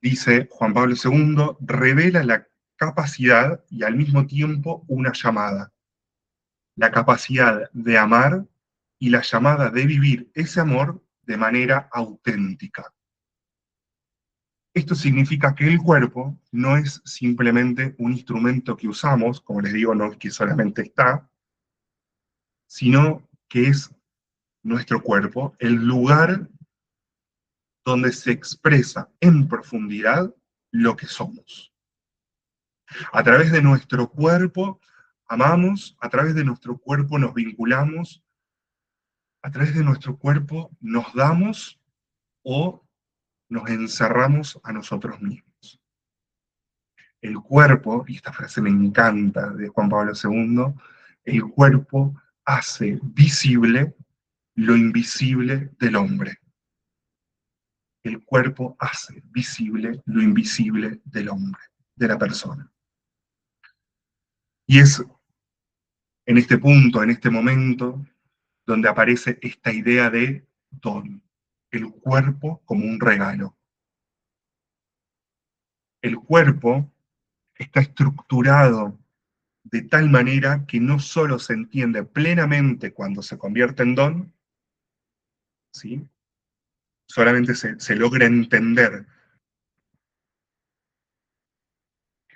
dice Juan Pablo II, revela la capacidad y al mismo tiempo una llamada. La capacidad de amar y la llamada de vivir ese amor de manera auténtica. Esto significa que el cuerpo no es simplemente un instrumento que usamos, como les digo, no es que solamente está, sino que es nuestro cuerpo el lugar donde se expresa en profundidad lo que somos. A través de nuestro cuerpo amamos, a través de nuestro cuerpo nos vinculamos, a través de nuestro cuerpo nos damos o nos encerramos a nosotros mismos. El cuerpo, y esta frase me encanta de Juan Pablo II, el cuerpo hace visible lo invisible del hombre. El cuerpo hace visible lo invisible del hombre, de la persona. Y es en este punto, en este momento, donde aparece esta idea de don, el cuerpo como un regalo. El cuerpo está estructurado de tal manera que no solo se entiende plenamente cuando se convierte en don, ¿sí? Solamente se logra entender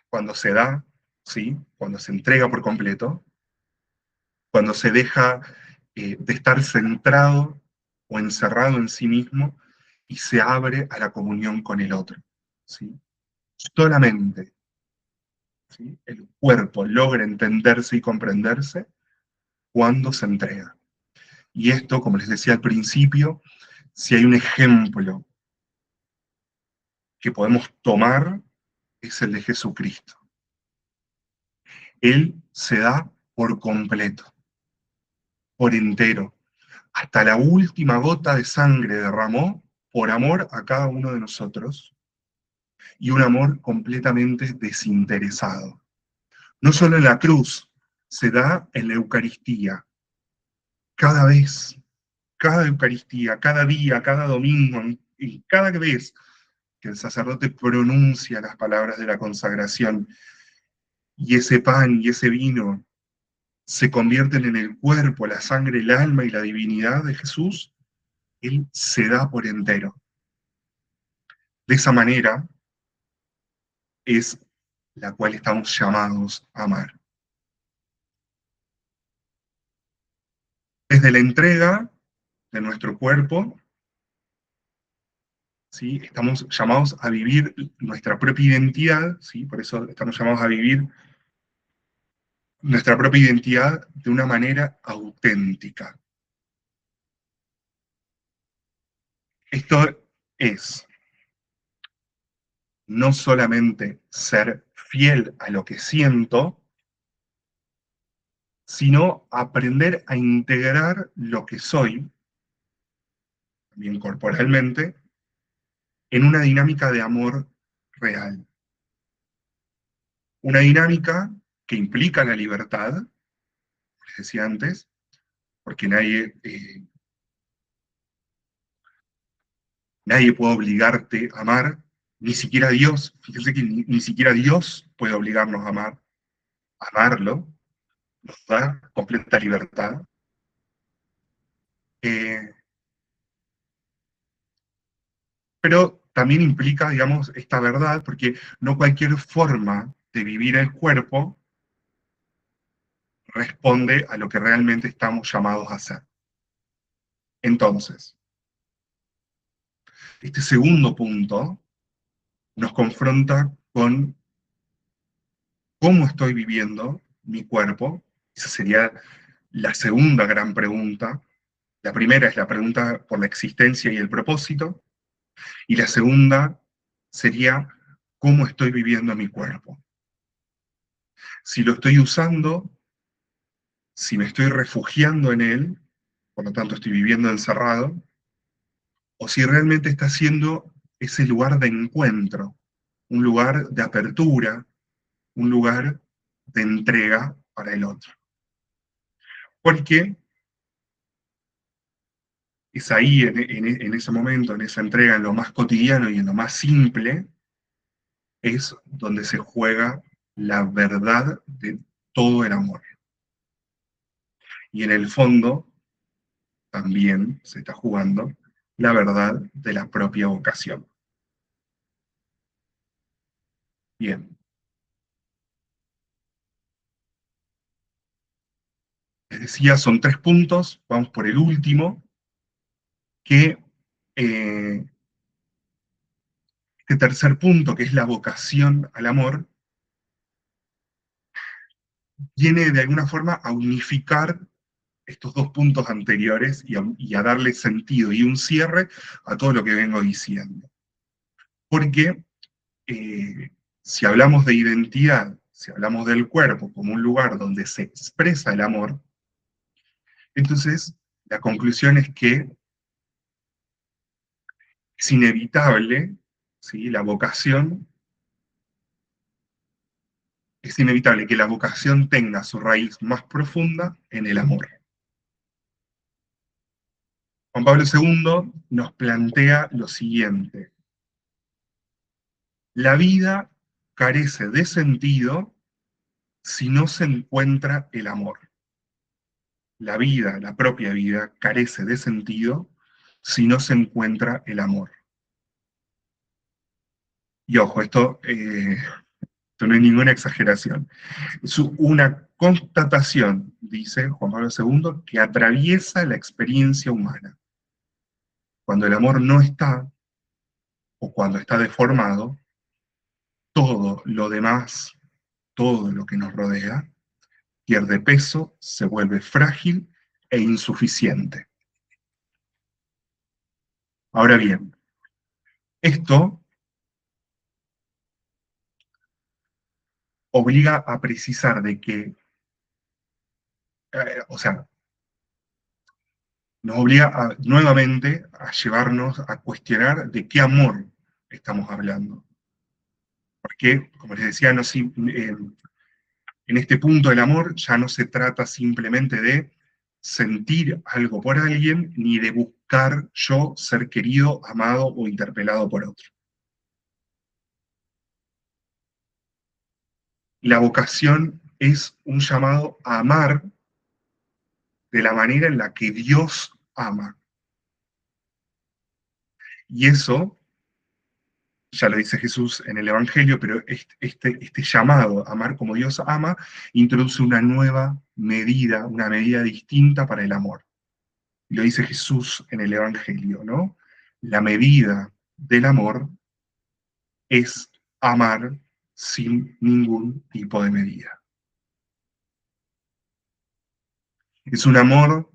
cuando se da, ¿sí? Cuando se entrega por completo, cuando se deja de estar centrado o encerrado en sí mismo y se abre a la comunión con el otro, ¿sí? Solamente, ¿sí? El cuerpo logra entenderse y comprenderse cuando se entrega. Y esto, como les decía al principio, si hay un ejemplo que podemos tomar, es el de Jesucristo. Él se da por completo, por entero. Hasta la última gota de sangre derramó por amor a cada uno de nosotros y un amor completamente desinteresado. No solo en la cruz, se da en la Eucaristía. Cada vez, cada Eucaristía, cada día, cada domingo, y cada vez que el sacerdote pronuncia las palabras de la consagración y ese pan y ese vino se convierten en el cuerpo, la sangre, el alma y la divinidad de Jesús, Él se da por entero. De esa manera es la cual estamos llamados a amar. Desde la entrega de nuestro cuerpo, ¿sí? Estamos llamados a vivir nuestra propia identidad, ¿sí? Por eso estamos llamados a vivir nuestra propia identidad de una manera auténtica. Esto es no solamente ser fiel a lo que siento, sino aprender a integrar lo que soy, también corporalmente, en una dinámica de amor real. Una dinámica que implica la libertad, como les decía antes, porque nadie puede obligarte a amar, ni siquiera Dios, fíjense que ni siquiera Dios puede obligarnos a amarlo, nos da completa libertad. Eh, pero también implica, digamos, esta verdad, porque no cualquier forma de vivir el cuerpo responde a lo que realmente estamos llamados a hacer. Entonces, Este segundo punto nos confronta con cómo estoy viviendo mi cuerpo. Esa sería la segunda gran pregunta. La primera es la pregunta por la existencia y el propósito, y la segunda sería cómo estoy viviendo mi cuerpo. Si lo estoy usando, si me estoy refugiando en él, por lo tanto estoy viviendo encerrado, o si realmente está siendo ese lugar de encuentro, un lugar de apertura, un lugar de entrega para el otro. Porque es ahí, en ese momento, en esa entrega, en lo más cotidiano y en lo más simple, es donde se juega la verdad de todo el amor. Y en el fondo también se está jugando la verdad de la propia vocación. Bien, les decía, son 3 puntos, vamos por el último, que este tercer punto, que es la vocación al amor, viene de alguna forma a unificar estos 2 puntos anteriores y a darle sentido y un cierre a todo lo que vengo diciendo. Porque si hablamos de identidad, si hablamos del cuerpo como un lugar donde se expresa el amor, entonces la conclusión es que es inevitable, ¿sí? Es inevitable que la vocación tenga su raíz más profunda en el amor. Juan Pablo II nos plantea lo siguiente: la vida carece de sentido si no se encuentra el amor. La vida, la propia vida, carece de sentido si no se encuentra el amor. Y ojo, esto no es ninguna exageración. Es una constatación, dice Juan Pablo II, que atraviesa la experiencia humana. Cuando el amor no está, o cuando está deformado, todo lo demás, todo lo que nos rodea, pierde peso, se vuelve frágil e insuficiente. Ahora bien, esto obliga a precisar de que, o sea, nos obliga nuevamente a llevarnos a cuestionar de qué amor estamos hablando. Porque, como les decía, en este punto del amor ya no se trata simplemente de sentir algo por alguien, ni de buscar yo ser querido, amado o interpelado por otro. La vocación es un llamado a amar de la manera en la que Dios ama. Y eso, ya lo dice Jesús en el Evangelio, pero este llamado a amar como Dios ama, introduce una medida distinta para el amor. Y lo dice Jesús en el Evangelio, ¿no? La medida del amor es amar sin ningún tipo de medida. Es un amor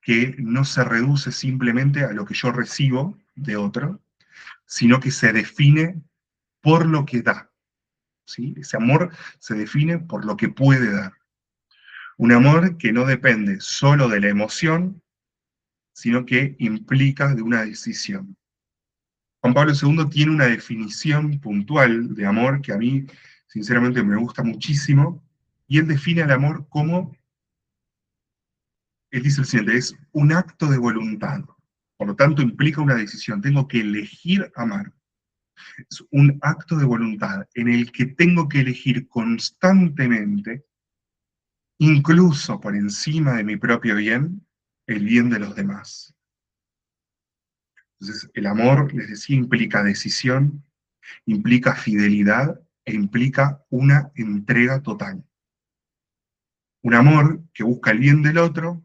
que no se reduce simplemente a lo que yo recibo de otro, sino que se define por lo que da. ¿Sí? Ese amor se define por lo que puede dar. Un amor que no depende solo de la emoción, sino que implica de una decisión. Juan Pablo II tiene una definición puntual de amor que a mí, sinceramente, me gusta muchísimo, y él define al amor como, él dice el siguiente, es un acto de voluntad. Por lo tanto, implica una decisión. Tengo que elegir amar. Es un acto de voluntad en el que tengo que elegir constantemente, incluso por encima de mi propio bien, el bien de los demás. Entonces, el amor, les decía, implica decisión, implica fidelidad e implica una entrega total. Un amor que busca el bien del otro,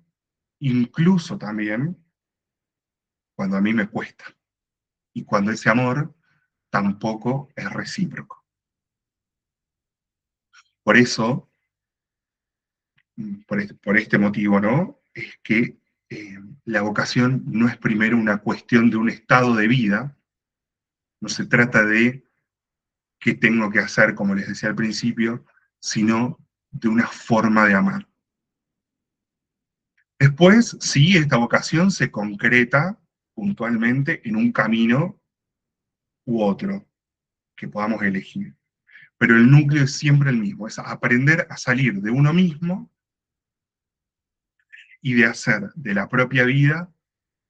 incluso también cuando a mí me cuesta. y cuando ese amor tampoco es recíproco. Por eso, por este motivo, ¿no? Es que la vocación no es primero una cuestión de un estado de vida, no se trata de qué tengo que hacer, como les decía al principio, sino de una forma de amar. Después, sí, esta vocación se concreta puntualmente en un camino u otro que podamos elegir. Pero el núcleo es siempre el mismo, es aprender a salir de uno mismo y de hacer de la propia vida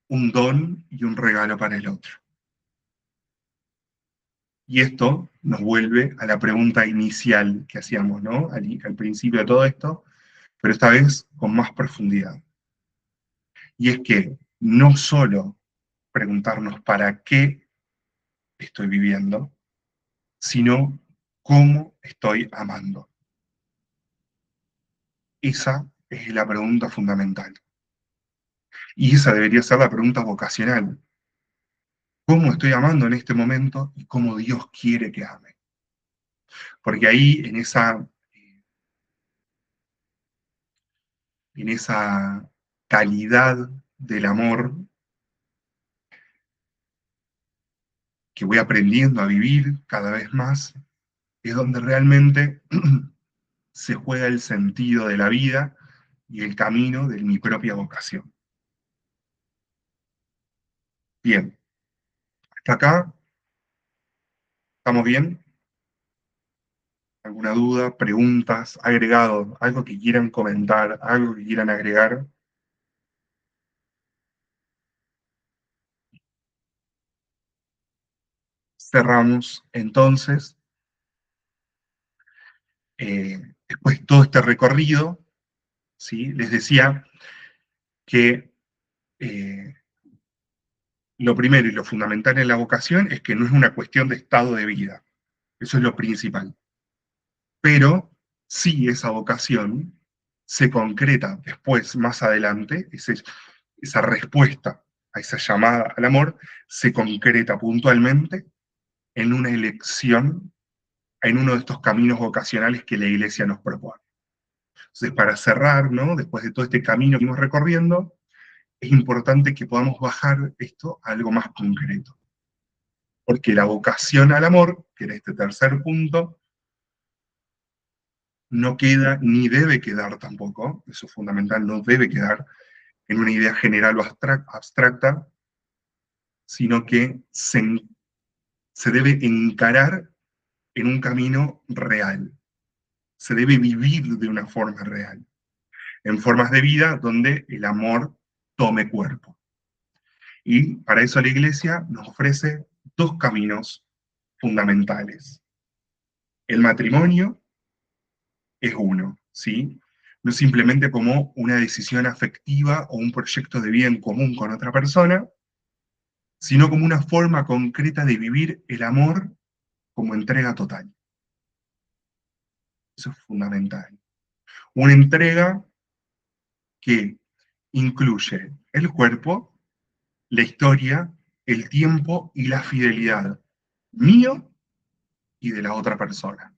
un don y un regalo para el otro. Y esto nos vuelve a la pregunta inicial que hacíamos, ¿no? Al principio de todo esto, pero esta vez con más profundidad. Y es que no solo preguntarnos para qué estoy viviendo, sino cómo estoy amando. Esa es la pregunta fundamental. Y esa debería ser la pregunta vocacional. ¿Cómo estoy amando en este momento y cómo Dios quiere que ame? Porque ahí, en esa calidad del amor que voy aprendiendo a vivir cada vez más, es donde realmente se juega el sentido de la vida y el camino de mi propia vocación. Bien, hasta acá, ¿estamos bien? ¿Alguna duda, preguntas, agregado, algo que quieran comentar, algo que quieran agregar? Cerramos entonces, después de todo este recorrido, ¿sí? Les decía que eh, lo primero y lo fundamental en la vocación es que no es una cuestión de estado de vida, eso es lo principal. Pero sí esa vocación se concreta después, más adelante, esa respuesta a esa llamada al amor, se concreta puntualmente en una elección, en uno de estos caminos vocacionales que la Iglesia nos propone. Entonces, para cerrar, ¿no? Después de todo este camino que vamos recorriendo, es importante que podamos bajar esto a algo más concreto. Porque la vocación al amor, que era este tercer punto, no queda ni debe quedar tampoco, eso es fundamental, no debe quedar en una idea general o abstracta, sino que se debe encarar en un camino real, se debe vivir de una forma real, en formas de vida donde el amor tome cuerpo. Y para eso la Iglesia nos ofrece dos caminos fundamentales. El matrimonio es uno, ¿sí? No simplemente como una decisión afectiva o un proyecto de bien común con otra persona, sino como una forma concreta de vivir el amor como entrega total. Eso es fundamental. Una entrega que incluye el cuerpo, la historia, el tiempo y la fidelidad mío y de la otra persona.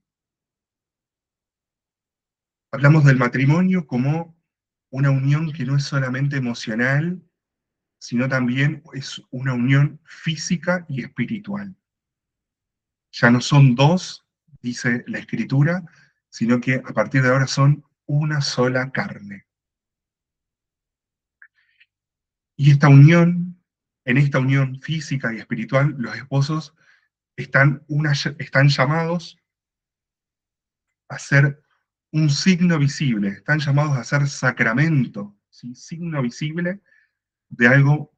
Hablamos del matrimonio como una unión que no es solamente emocional, sino también es una unión física y espiritual. Ya no son dos, dice la Escritura, sino que a partir de ahora son una sola carne. Y en esta unión física y espiritual, los esposos están llamados a ser un signo visible, están llamados a ser sacramento, ¿sí? Signo visible de algo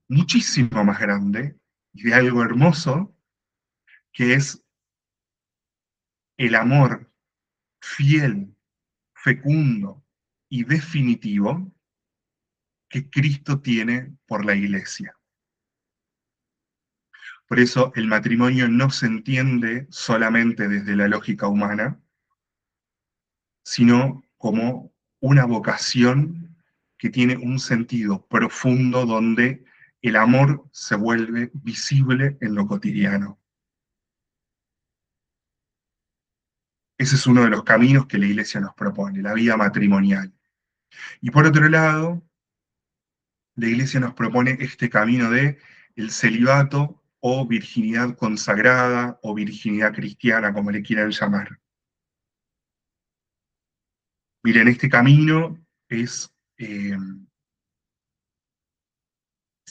muchísimo más grande y de algo hermoso, que es el amor fiel, fecundo y definitivo que Cristo tiene por la Iglesia. Por eso el matrimonio no se entiende solamente desde la lógica humana, sino como una vocación que tiene un sentido profundo donde el amor se vuelve visible en lo cotidiano. Ese es uno de los caminos que la Iglesia nos propone, la vida matrimonial. Y por otro lado, la Iglesia nos propone este camino de el celibato o virginidad consagrada o virginidad cristiana, como le quieran llamar. Miren, este camino es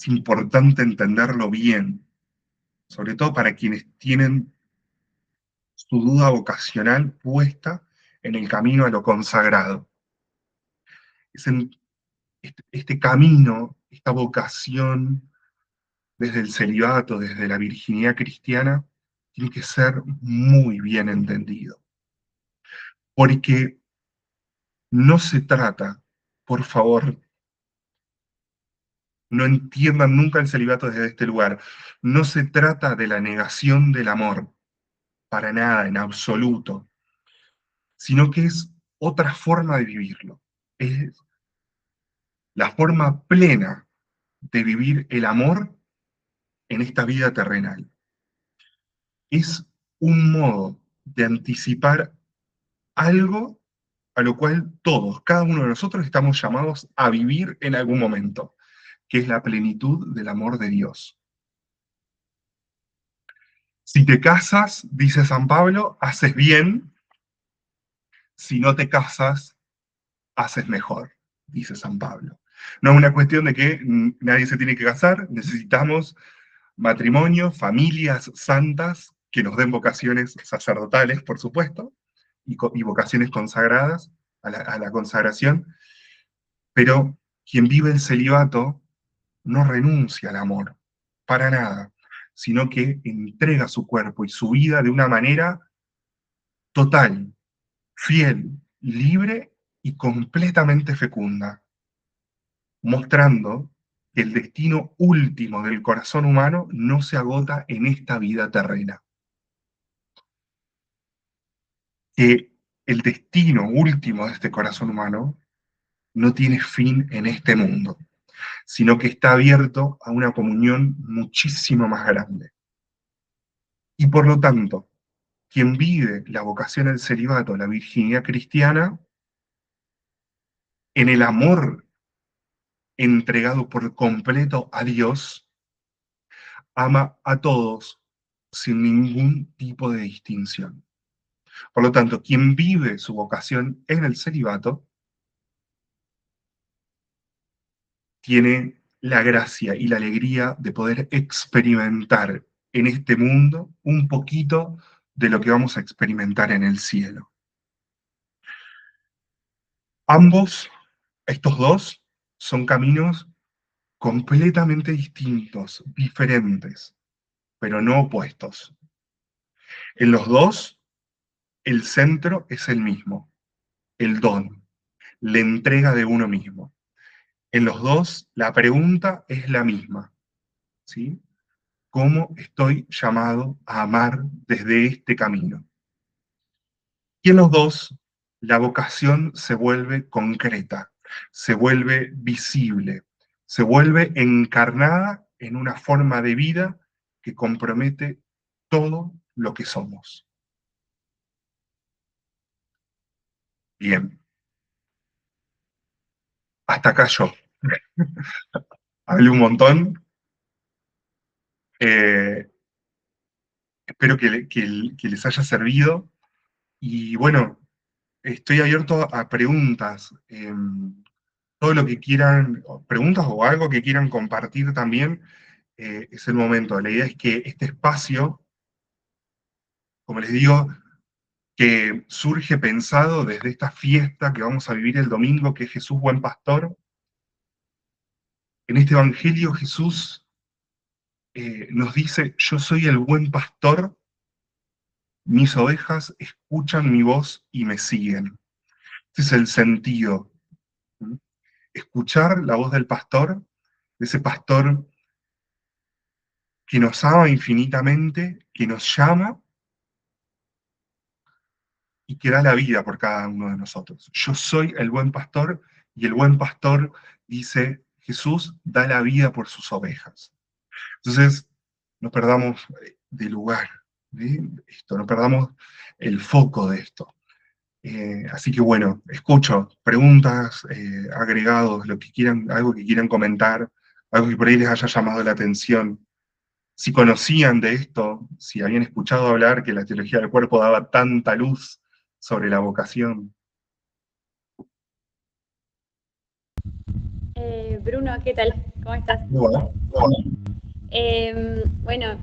importante entenderlo bien, sobre todo para quienes tienen su duda vocacional puesta en el camino a lo consagrado. Es en este camino, esta vocación desde el celibato, desde la virginidad cristiana, tiene que ser muy bien entendido. Porque no se trata, por favor, no entiendan nunca el celibato desde este lugar, no se trata de la negación del amor, para nada, en absoluto, sino que es otra forma de vivirlo. Es la forma plena de vivir el amor en esta vida terrenal. Es un modo de anticipar algo a lo cual todos, cada uno de nosotros estamos llamados a vivir en algún momento, que es la plenitud del amor de Dios. Si te casas, dice San Pablo, haces bien; si no te casas, haces mejor, dice San Pablo. No es una cuestión de que nadie se tiene que casar, necesitamos matrimonio, familias santas que nos den vocaciones sacerdotales, por supuesto, y vocaciones consagradas a la consagración, pero quien vive el celibato no renuncia al amor, para nada, sino que entrega su cuerpo y su vida de una manera total, fiel, libre y completamente fecunda, mostrando que el destino último del corazón humano no se agota en esta vida terrena, que el destino último de este corazón humano no tiene fin en este mundo, sino que está abierto a una comunión muchísimo más grande. Y por lo tanto, quien vive la vocación al celibato, la virginidad cristiana, en el amor entregado por completo a Dios, ama a todos sin ningún tipo de distinción. Por lo tanto, quien vive su vocación en el celibato tiene la gracia y la alegría de poder experimentar en este mundo un poquito de lo que vamos a experimentar en el cielo. Ambos, estos dos, son caminos completamente distintos, diferentes, pero no opuestos. En los dos, el centro es el mismo, el don, la entrega de uno mismo. En los dos, la pregunta es la misma, ¿sí? ¿Cómo estoy llamado a amar desde este camino? Y en los dos, la vocación se vuelve concreta, se vuelve visible, se vuelve encarnada en una forma de vida que compromete todo lo que somos. Bien, hasta acá yo. Hablé un montón. eh, Espero que les haya servido. Y bueno, estoy abierto a preguntas. Todo lo que quieran, preguntas o algo que quieran compartir también, es el momento. La idea es que este espacio, como les digo, que surge pensado desde esta fiesta que vamos a vivir el domingo, que es Jesús Buen Pastor. En este Evangelio Jesús nos dice: yo soy el buen pastor, mis ovejas escuchan mi voz y me siguen. Ese es el sentido. ¿Mm? Escuchar la voz del pastor, de ese pastor que nos ama infinitamente, que nos llama y que da la vida por cada uno de nosotros. Yo soy el buen pastor, y el buen pastor, dice Jesús da la vida por sus ovejas. Entonces, no perdamos de lugar, ¿sí? No perdamos el foco de esto. Así que bueno, escucho preguntas, agregados, lo que quieran, algo que quieran comentar, algo que por ahí les haya llamado la atención. Si conocían de esto, si habían escuchado hablar que la teología del cuerpo daba tanta luz sobre la vocación. Bruno, ¿qué tal? ¿Cómo estás? Bueno, Bueno,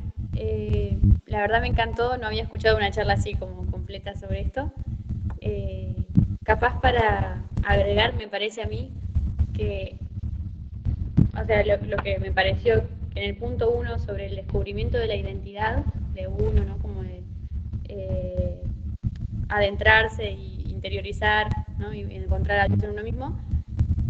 la verdad me encantó, no había escuchado una charla así como completa sobre esto. Eh, Capaz para agregar, me parece a mí que, o sea, lo que me pareció en el punto uno sobre el descubrimiento de la identidad de uno, ¿no? Como de eh, adentrarse e interiorizar, ¿no? Y encontrar a Dios en uno mismo,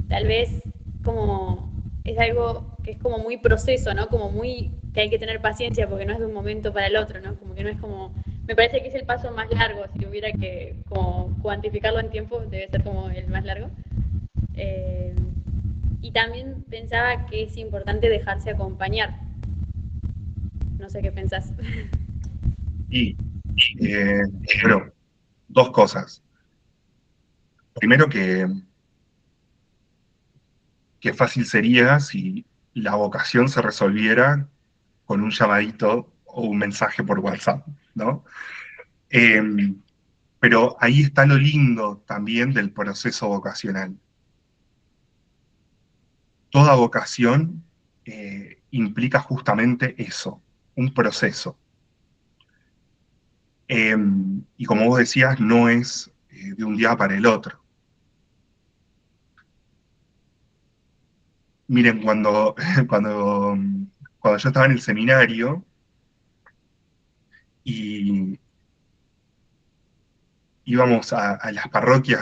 tal vez como es algo que es como muy proceso, ¿no? Como muy que hay que tener paciencia porque no es de un momento para el otro, ¿no? Como que no es como, me parece que es el paso más largo, si hubiera que como cuantificarlo en tiempo, debe ser como el más largo. Eh, y también pensaba que es importante dejarse acompañar. No sé qué pensás. y eh, bueno, dos cosas. Primero que fácil sería si la vocación se resolviera con un llamadito o un mensaje por WhatsApp, ¿no? Eh, pero ahí está lo lindo también del proceso vocacional. Toda vocación implica justamente eso, un proceso. Eh, y como vos decías, no es de un día para el otro. Miren, cuando, cuando yo estaba en el seminario y íbamos a las parroquias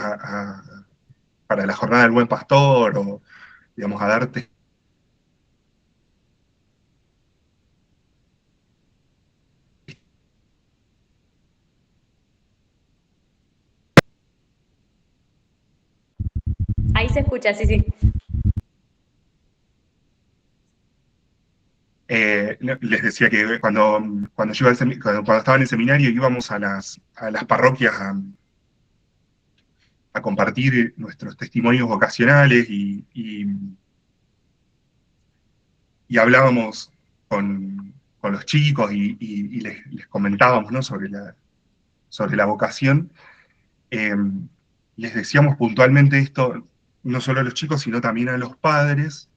para la jornada del Buen Pastor o, digamos, a darte. Ahí se escucha, sí, sí. Les decía que cuando yo iba cuando estaba en el seminario íbamos a las parroquias a compartir nuestros testimonios vocacionales y hablábamos con los chicos y les comentábamos, ¿no? Sobre la vocación. Eh, Les decíamos puntualmente esto, no solo a los chicos, sino también a los padres,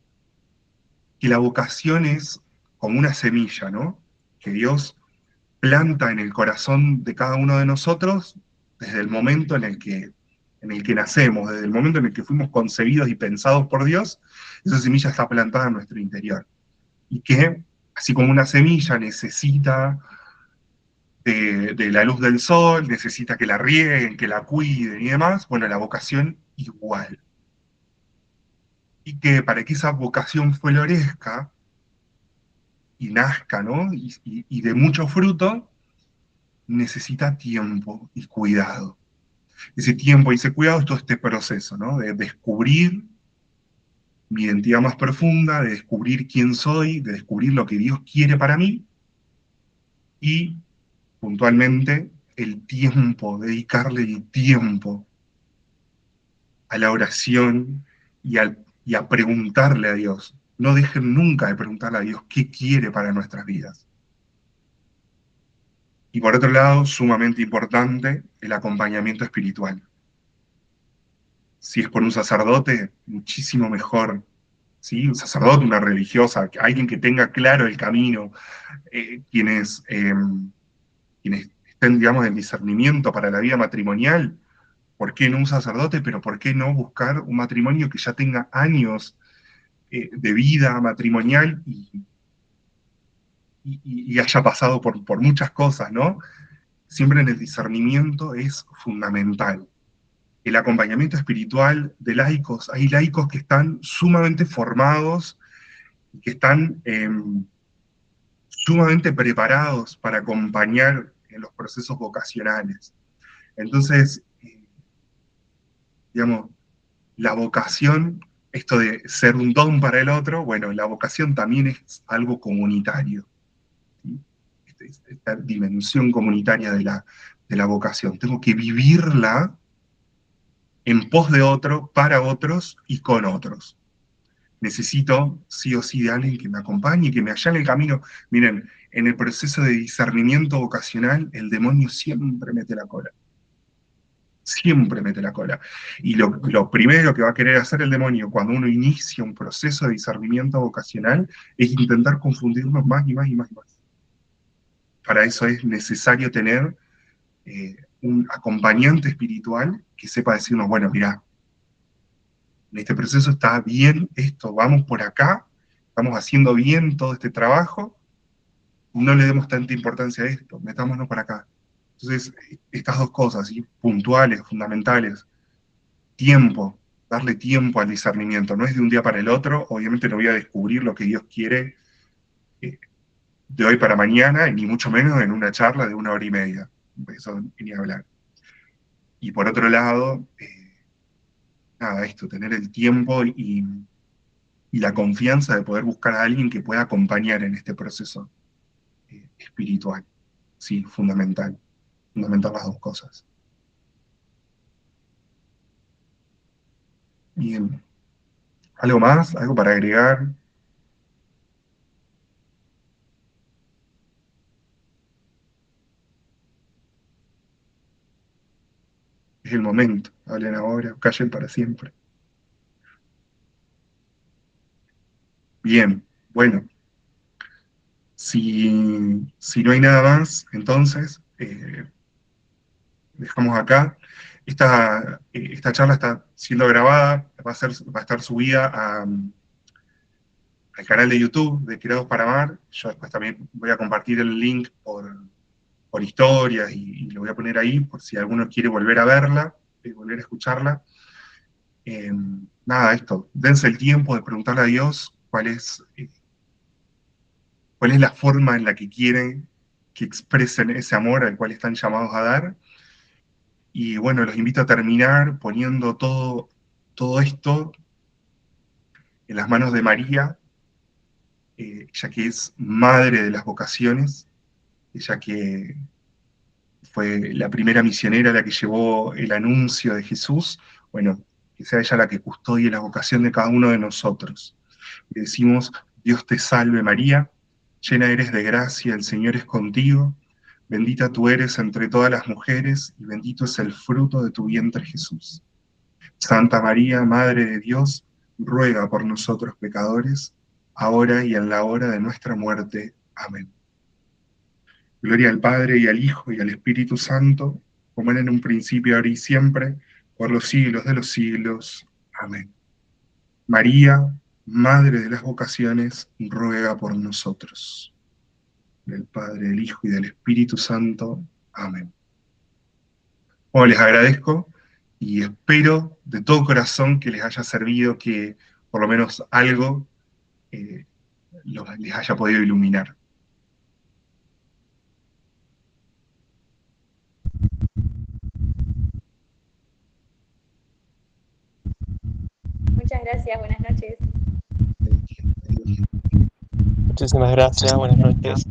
que la vocación es como una semilla, ¿no? Que Dios planta en el corazón de cada uno de nosotros desde el momento en el que nacemos, desde el momento en el que fuimos concebidos y pensados por Dios, esa semilla está plantada en nuestro interior. Y que, así como una semilla necesita de la luz del sol, necesita que la rieguen, que la cuiden y demás, bueno, la vocación igual. Y que para que esa vocación florezca y nazca, ¿no? Y de mucho fruto, necesita tiempo y cuidado. Ese tiempo y ese cuidado es todo este proceso, ¿no? De descubrir mi identidad más profunda, de descubrir quién soy, de descubrir lo que Dios quiere para mí y, puntualmente, el tiempo, dedicarle el tiempo a la oración y a preguntarle a Dios. No dejen nunca de preguntarle a Dios qué quiere para nuestras vidas. Y por otro lado, sumamente importante, el acompañamiento espiritual. Si es por un sacerdote, muchísimo mejor, ¿sí? Un sacerdote, una religiosa, alguien que tenga claro el camino, quienes, quienes estén, digamos, en discernimiento para la vida matrimonial, ¿por qué no un sacerdote? Pero ¿por qué no buscar un matrimonio que ya tenga años de vida matrimonial y haya pasado por muchas cosas, ¿no? Siempre en el discernimiento es fundamental. El acompañamiento espiritual de laicos, hay laicos que están sumamente formados, que están sumamente preparados para acompañar en los procesos vocacionales. Entonces, digamos, la vocación esto de ser un don para el otro, bueno, la vocación también es algo comunitario, ¿sí? Esta dimensión comunitaria de la vocación. Tengo que vivirla en pos de otro, para otros y con otros. Necesito sí o sí de alguien que me acompañe, que me allane el camino. Miren, en el proceso de discernimiento vocacional, el demonio siempre mete la cola. Siempre mete la cola. Y lo primero que va a querer hacer el demonio cuando uno inicia un proceso de discernimiento vocacional es intentar confundirnos más y más y más y más. Para eso es necesario tener un acompañante espiritual que sepa decirnos, bueno, mirá, en este proceso está bien esto, vamos por acá, estamos haciendo bien todo este trabajo, no le demos tanta importancia a esto, metámonos por acá. Entonces, estas dos cosas, ¿sí? Puntuales, fundamentales, tiempo, darle tiempo al discernimiento, no es de un día para el otro, obviamente no voy a descubrir lo que Dios quiere eh, de hoy para mañana, y ni mucho menos en una charla de 1 hora y media, eso ni hablar. Y por otro lado, nada, esto, tener el tiempo y la confianza de poder buscar a alguien que pueda acompañar en este proceso espiritual. Sí, fundamental. Fundamental las dos cosas. Bien. ¿Algo más? ¿Algo para agregar? Es el momento. Hablen ahora, callen para siempre. Bien. Bueno, si no hay nada más, entonces dejamos acá. Esta charla está siendo grabada, va a estar subida al canal de YouTube de Creados para Amar. Yo después también voy a compartir el link por historias y lo voy a poner ahí por si alguno quiere volver a verla, volver a escucharla. Nada, esto, dense el tiempo de preguntarle a Dios cuál es la forma en la que quieren que expresen ese amor al cual están llamados a dar. Y bueno, los invito a terminar poniendo todo esto en las manos de María, ya que es madre de las vocaciones, ella que fue la primera misionera la que llevó el anuncio de Jesús. Bueno, que sea ella la que custodie la vocación de cada uno de nosotros. Y decimos, Dios te salve María, llena eres de gracia, el Señor es contigo, bendita tú eres entre todas las mujeres, y bendito es el fruto de tu vientre Jesús. Santa María, Madre de Dios, ruega por nosotros pecadores, ahora y en la hora de nuestra muerte. Amén. Gloria al Padre, y al Hijo, y al Espíritu Santo, como era en un principio, ahora y siempre, por los siglos de los siglos. Amén. María, Madre de las vocaciones, ruega por nosotros. Del Padre, del Hijo y del Espíritu Santo. Amén. Bueno, les agradezco y espero de todo corazón que les haya servido, que por lo menos algo eh, les haya podido iluminar. Muchas gracias, buenas noches. Muchísimas gracias, buenas noches.